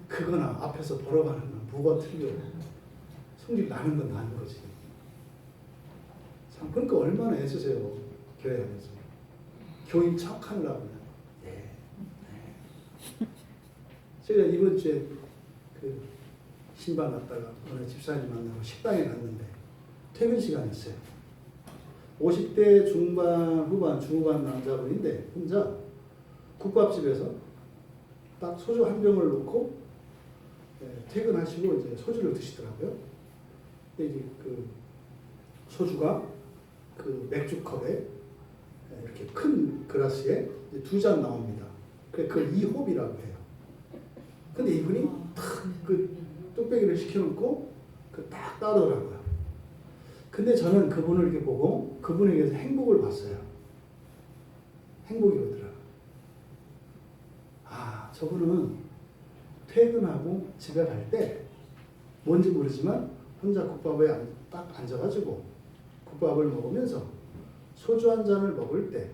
그거나 앞에서 벌어가는 건 뭐가 틀려. 성질 나는 건 나는 거지. 참 그러니까 얼마나 애쓰세요. 교회 안에서. 교인 척하느라고. 네. 제가 이번 주에 그 신방 갔다가 어느 집사님 만나고 식당에 갔는데 퇴근 시간이었어요. 50대 중반, 후반, 중후반 남자분인데 혼자 국밥집에서 딱 소주 한 병을 놓고 퇴근하시고 이제 소주를 드시더라고요. 근데 이제 그 소주가 그 맥주컵에 이렇게 큰 그라스에 2잔 나옵니다. 그걸 2홉이라고 해요. 근데 이분이 탁 그 뚝배기를 시켜놓고 그 딱 따르더라고요. 근데 저는 그분을 이렇게 보고 그분에게서 행복을 봤어요. 행복이 오더라고요. 아, 저분은 퇴근하고 집에 갈 때 뭔지 모르지만 혼자 국밥에 딱 앉아가지고 국밥을 먹으면서 소주 한 잔을 먹을 때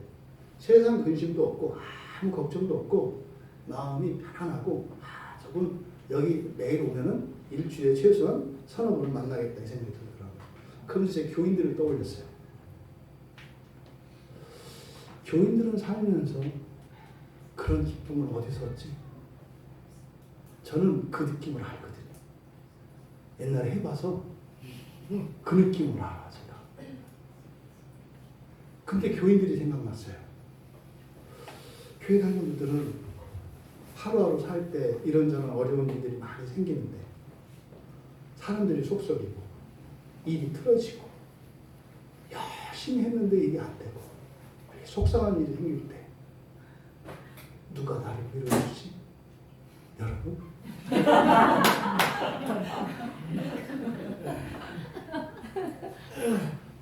세상 근심도 없고 아무 걱정도 없고 마음이 편안하고 저분 여기 매일 오면은 일주일에 최소한 서너 분을 만나겠다 이 생각이 들더라고요. 그러면서 제 교인들을 떠올렸어요. 교인들은 살면서 그런 기쁨을 어디서 얻지? 저는 그 느낌을 알거든요. 옛날에 해봐서 그 느낌을 알아 제가. 근데 교인들이 생각났어요. 교회 다니는 분들은 하루하루 살 때 이런저런 어려운 일들이 많이 생기는데 사람들이 속썩이고 일이 틀어지고 열심히 했는데 일이 안 되고 속상한 일이 생길 때 누가 나를 위로해주지? 여러분?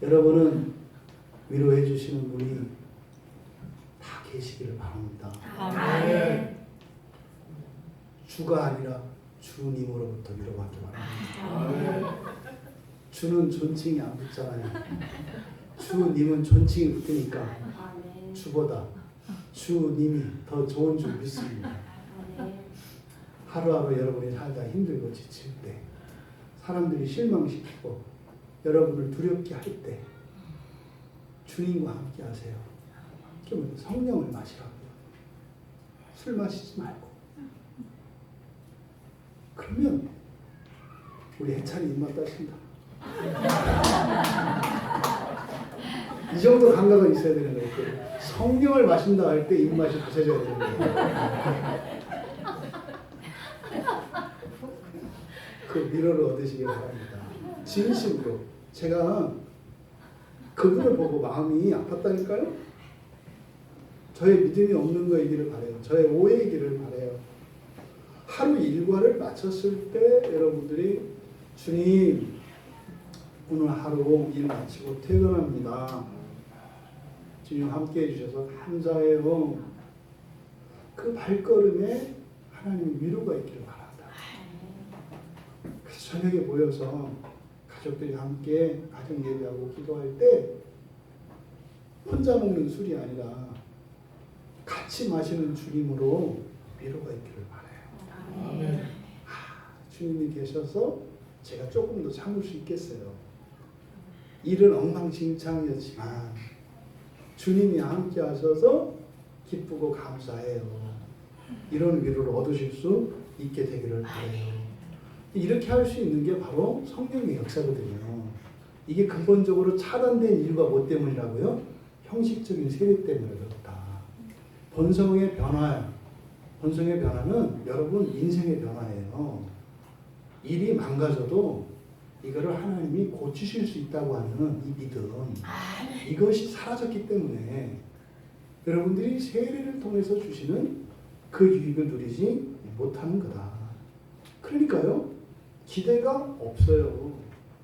여러분은 위로해 주시는 분이 다 계시기를 바랍니다. 아멘. 주가 아니라 주님으로부터 위로받기 바랍니다. 주는 존칭이 안 붙잖아요. 주님은 존칭이 붙으니까 아멘. 주보다 주님이 더 좋은 줄 믿습니다. 하루하루 여러분이 살다 힘들고 지칠 때 사람들이 실망시키고 여러분을 두렵게 할 때 주님과 함께 하세요. 그러면 성령을 마시라고요. 술 마시지 말고. 그러면 우리 해찬이 입맛 따신다. 이 정도 감각은 있어야 되는 거예요. 성령을 마신다 할 때 입맛이 부서져야 되는 거예요. 그 미로를 얻으시기 바랍니다. 진심으로. 제가 그분을 보고 마음이 아팠다니까요. 저의 믿음이 없는 거이기를 바라요. 저의 오해이기를 바라요. 하루 일과를 마쳤을 때 여러분들이 주님 오늘 하루 일 마치고 퇴근합니다. 주님 함께 해주셔서 감사해요. 그 발걸음에 하나님 위로가 있기를 바랍니다. 그래서 저녁에 모여서 가족들이 함께 가정 예배하고 기도할 때 혼자 먹는 술이 아니라 같이 마시는 주님으로 위로가 있기를 바라요. 아멘. 주님이 계셔서 제가 조금 더 참을 수 있겠어요. 일은 엉망진창이었지만 주님이 함께 하셔서 기쁘고 감사해요. 이런 위로를 얻으실 수 있게 되기를 바라요. 이렇게 할 수 있는 게 바로 성령의 역사거든요. 이게 근본적으로 차단된 이유가 뭐 때문이라고요? 형식적인 세례 때문에 그렇다. 본성의 변화는 여러분 인생의 변화예요. 일이 망가져도 이거를 하나님이 고치실 수 있다고 하는 이 믿음, 이것이 사라졌기 때문에 여러분들이 세례를 통해서 주시는 그 유익을 누리지 못하는 거다. 그러니까요, 기대가 없어요.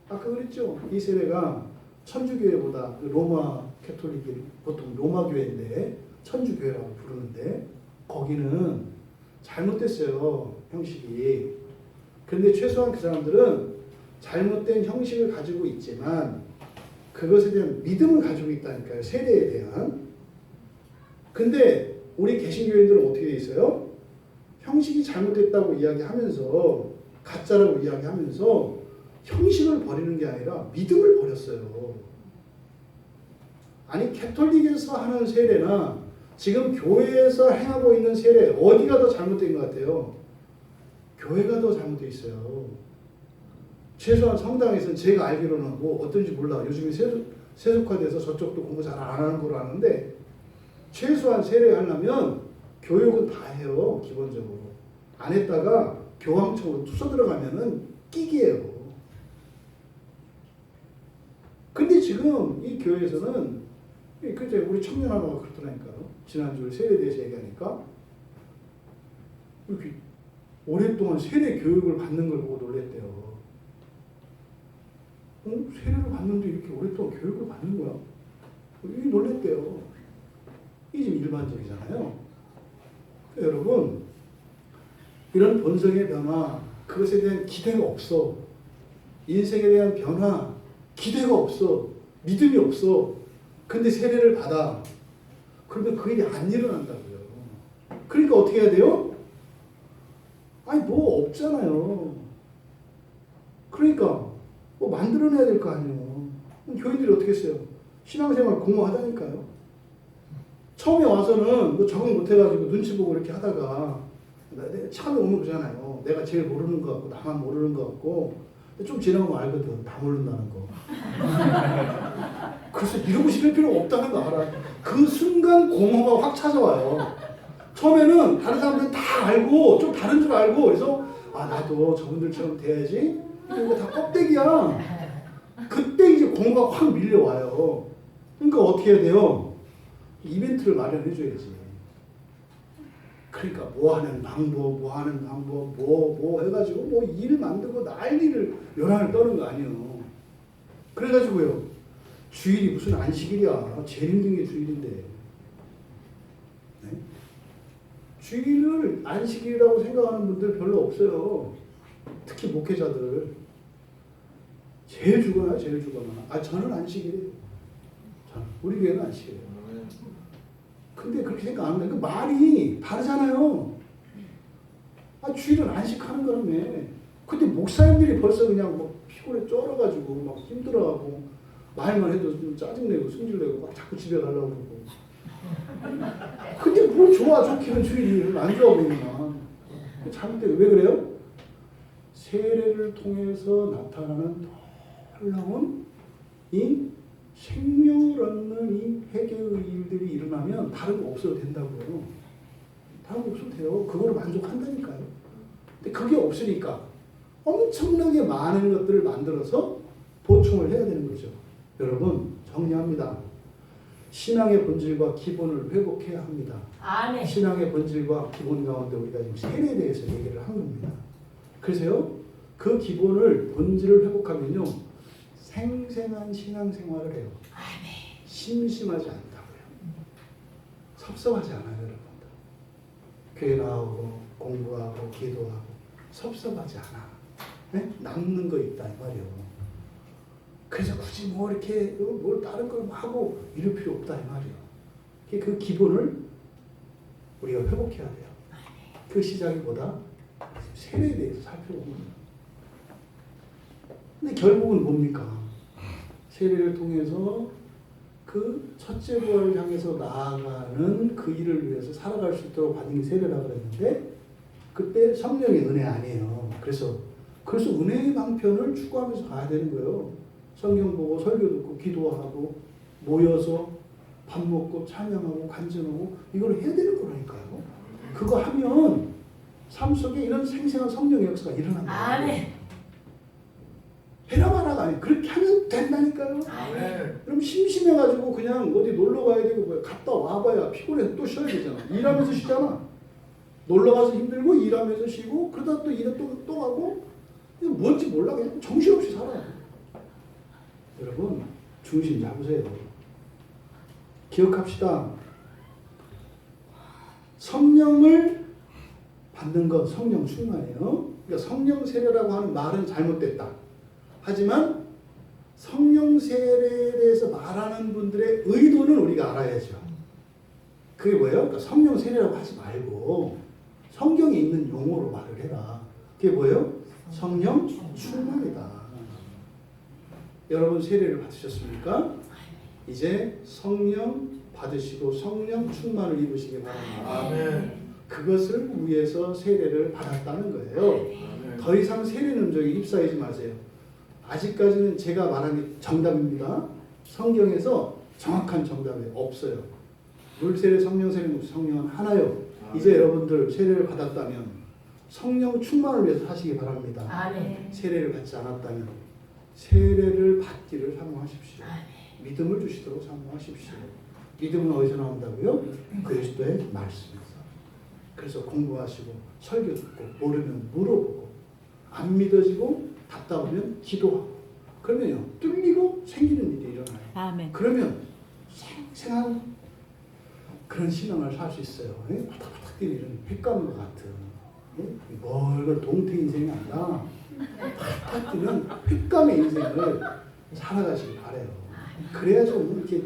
아까 그랬죠? 이 세례가 천주교회보다 로마 캐톨릭이 보통 로마 교회인데 천주교회라고 부르는데 거기는 잘못됐어요, 형식이. 근데 최소한 그 사람들은 잘못된 형식을 가지고 있지만 그것에 대한 믿음을 가지고 있다니까요, 세례에 대한. 근데 우리 개신교인들은 어떻게 돼 있어요? 형식이 잘못됐다고 이야기하면서 가짜라고 이야기하면서 형식을 버리는 게 아니라 믿음을 버렸어요. 아니 캐톨릭에서 하는 세례나 지금 교회에서 행하고 있는 세례 어디가 더 잘못된 것 같아요? 교회가 더 잘못되어 있어요. 최소한 성당에서는 제가 알기로는 뭐 어떤지 몰라. 요즘에 세속화돼서 저쪽도 공부 잘 안 하는 걸로 아는데 최소한 세례하려면 교육은 다 해요. 기본적으로. 안 했다가 교황청으로 투서 들어가면은 끼기예요. 근데 지금 이 교회에서는 그때 우리 청년 하나가 그렇더라니까요. 지난주에 세례에 대해서 얘기하니까 이렇게 오랫동안 세례 교육을 받는 걸 보고 놀랬대요. 세례를 받는데 이렇게 오랫동안 교육을 받는 거야? 이 놀랬대요. 이게 지금 일반적이잖아요. 여러분, 이런 본성의 변화, 그것에 대한 기대가 없어. 인생에 대한 변화, 기대가 없어. 믿음이 없어. 근데 세례를 받아. 그러면 그 일이 안 일어난다고요. 그러니까 어떻게 해야 돼요? 아니, 뭐 없잖아요. 그러니까 뭐 만들어내야 될 거 아니에요. 교인들이 어떻게 했어요? 신앙생활 공허하다니까요. 처음에 와서는 뭐 적응 못해가지고 눈치 보고 이렇게 하다가 처음에 오면 그러잖아요. 내가 제일 모르는 것 같고 나만 모르는 것 같고 좀 지나면 알거든. 다 모른다는 거. 그래서 이러고 싶을 필요 없다는 거 알아. 그 순간 공허가 확 찾아와요. 처음에는 다른 사람들은 다 알고 좀 다른 줄 알고 그래서 아 나도 저분들처럼 돼야지. 이거 다 껍데기야. 그때 이제 공허가 확 밀려와요. 그러니까 어떻게 해야 돼요? 이벤트를 마련해줘야지. 그러니까 뭐 하는 방법, 뭐 해가지고 뭐 일 만들고 난리를 요란을 떠는 거 아니에요. 그래가지고요. 주일이 무슨 안식일이야. 제일 힘든 게 주일인데. 네? 주일을 안식일이라고 생각하는 분들 별로 없어요. 특히 목회자들. 제일 죽어나. 아 저는 안식일이에요. 우리 교회는 안식일이에요. 근데 그렇게 생각 안 하는데 그 말이 다르잖아요. 아 주일은 안식하는 거라며. 근데 목사님들이 벌써 그냥 막 피곤에 쩔어가지고 막 힘들어하고 말만 해도 좀 짜증내고 승질내고 막 자꾸 집에 가려고 그러고. 근데 뭘 좋아 좋기는 주일이 안 좋아 보이구나. 잘못돼. 왜 그래요? 세례를 통해서 나타나는 놀라운 이 생명을 얻는 이 회개의 일들이 일어나면 다른 거 없어도 된다고요. 다른 거 없어도 돼요. 그거로 만족한다니까요. 근데 그게 없으니까 엄청나게 많은 것들을 만들어서 보충을 해야 되는 거죠. 여러분 정리합니다. 신앙의 본질과 기본을 회복해야 합니다. 아멘. 신앙의 본질과 기본 가운데 우리가 지금 세례에 대해서 얘기를 한 겁니다. 그래서요. 그 기본을 본질을 회복하면요. 생생한 신앙생활을 해요. 아멘. 심심하지 않다고요. 섭섭하지 않아요, 여러분. 교회 나오고 공부하고 기도하고 섭섭하지 않아. 네? 남는 거 있다 이 말이에요. 그래서 굳이 뭐 이렇게 뭘 다른 걸 하고 이럴 필요 없다 이 말이에요. 그 기본을 우리가 회복해야 돼요. 그 시작이 뭐다? 세례에 대해서 살펴보는 거예요. 근데 결국은 뭡니까? 세례를 통해서 그 첫째 부활을 향해서 나아가는 그 일을 위해서 살아갈 수 있도록 받은 게 세례라고 그랬는데 그때 성령의 은혜 아니에요. 그래서 은혜의 방편을 추구하면서 가야 되는 거예요. 성경 보고 설교 듣고 기도하고 모여서 밥 먹고 찬양하고 간증하고 이걸 해야 되는 거라니까요. 그거 하면 삶 속에 이런 생생한 성령의 역사가 일어난다. 아멘. 해라마라가 아니 그렇게 하면 된다니까요. 아멘. 그럼 심심해가지고 그냥 어디 놀러 가야 되고 뭐야. 갔다 와봐야 피곤해서 또 쉬어야 되잖아. 일하면서 쉬잖아. 놀러 가서 힘들고 일하면서 쉬고 그러다 또 일에 또 가고 뭔지 몰라 그냥 정신없이 살아요. 여러분 중심 잡으세요. 기억합시다. 성령을 받는 건 성령 충만이에요. 그러니까 성령 세례라고 하는 말은 잘못됐다. 하지만 성령 세례에 대해서 말하는 분들의 의도는 우리가 알아야죠. 그게 뭐예요? 그러니까 성령 세례라고 하지 말고 성경에 있는 용어로 말을 해라. 그게 뭐예요? 성령 충만이다. 여러분 세례를 받으셨습니까? 이제 성령 받으시고 성령 충만을 입으시기 바랍니다. 아멘. 그것을 위해서 세례를 받았다는 거예요. 더 이상 세례 능력에 휩싸이지 마세요. 아직까지는 제가 말한 게 정답입니다. 성경에서 정확한 정답이 없어요. 물세례, 성령세례, 성령은 하나요. 이제 여러분들 세례를 받았다면 성령 충만을 위해서 하시기 바랍니다. 아멘. 세례를 받지 않았다면 세례를 받기를 사모하십시오. 아멘. 믿음을 주시도록 사모하십시오. 믿음은 어디서 나온다고요? 그리스도의 말씀에서. 그래서 공부하시고 설교 듣고 모르면 물어보고 안 믿어지고 답답하면 기도하고 그러면요 뚫리고 생기는 일이 일어나요. 아멘. 그러면 생생한 그런 신앙을 살 수 있어요. 바닥바닥 뛰는 이런 횟감과 같은 멀건 동태 인생이 아니라 바닥바닥 뛰는 횟감의 인생을 살아가시기 바래요. 그래야 좀 이렇게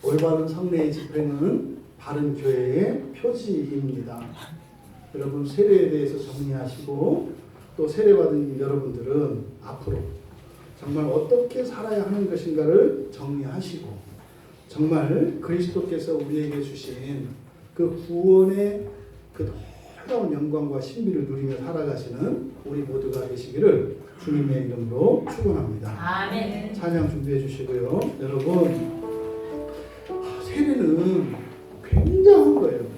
올바른 성례의 집행은 바른 교회의 표지입니다. 여러분 세례에 대해서 정리하시고 또 세례받은 여러분들은 앞으로 정말 어떻게 살아야 하는 것인가를 정리하시고 정말 그리스도께서 우리에게 주신 그 구원의 그 놀라운 영광과 신비를 누리며 살아가시는 우리 모두가 되시기를 주님의 이름으로 축원합니다. 아멘. 찬양 준비해 주시고요. 여러분 세례는 굉장한 거예요.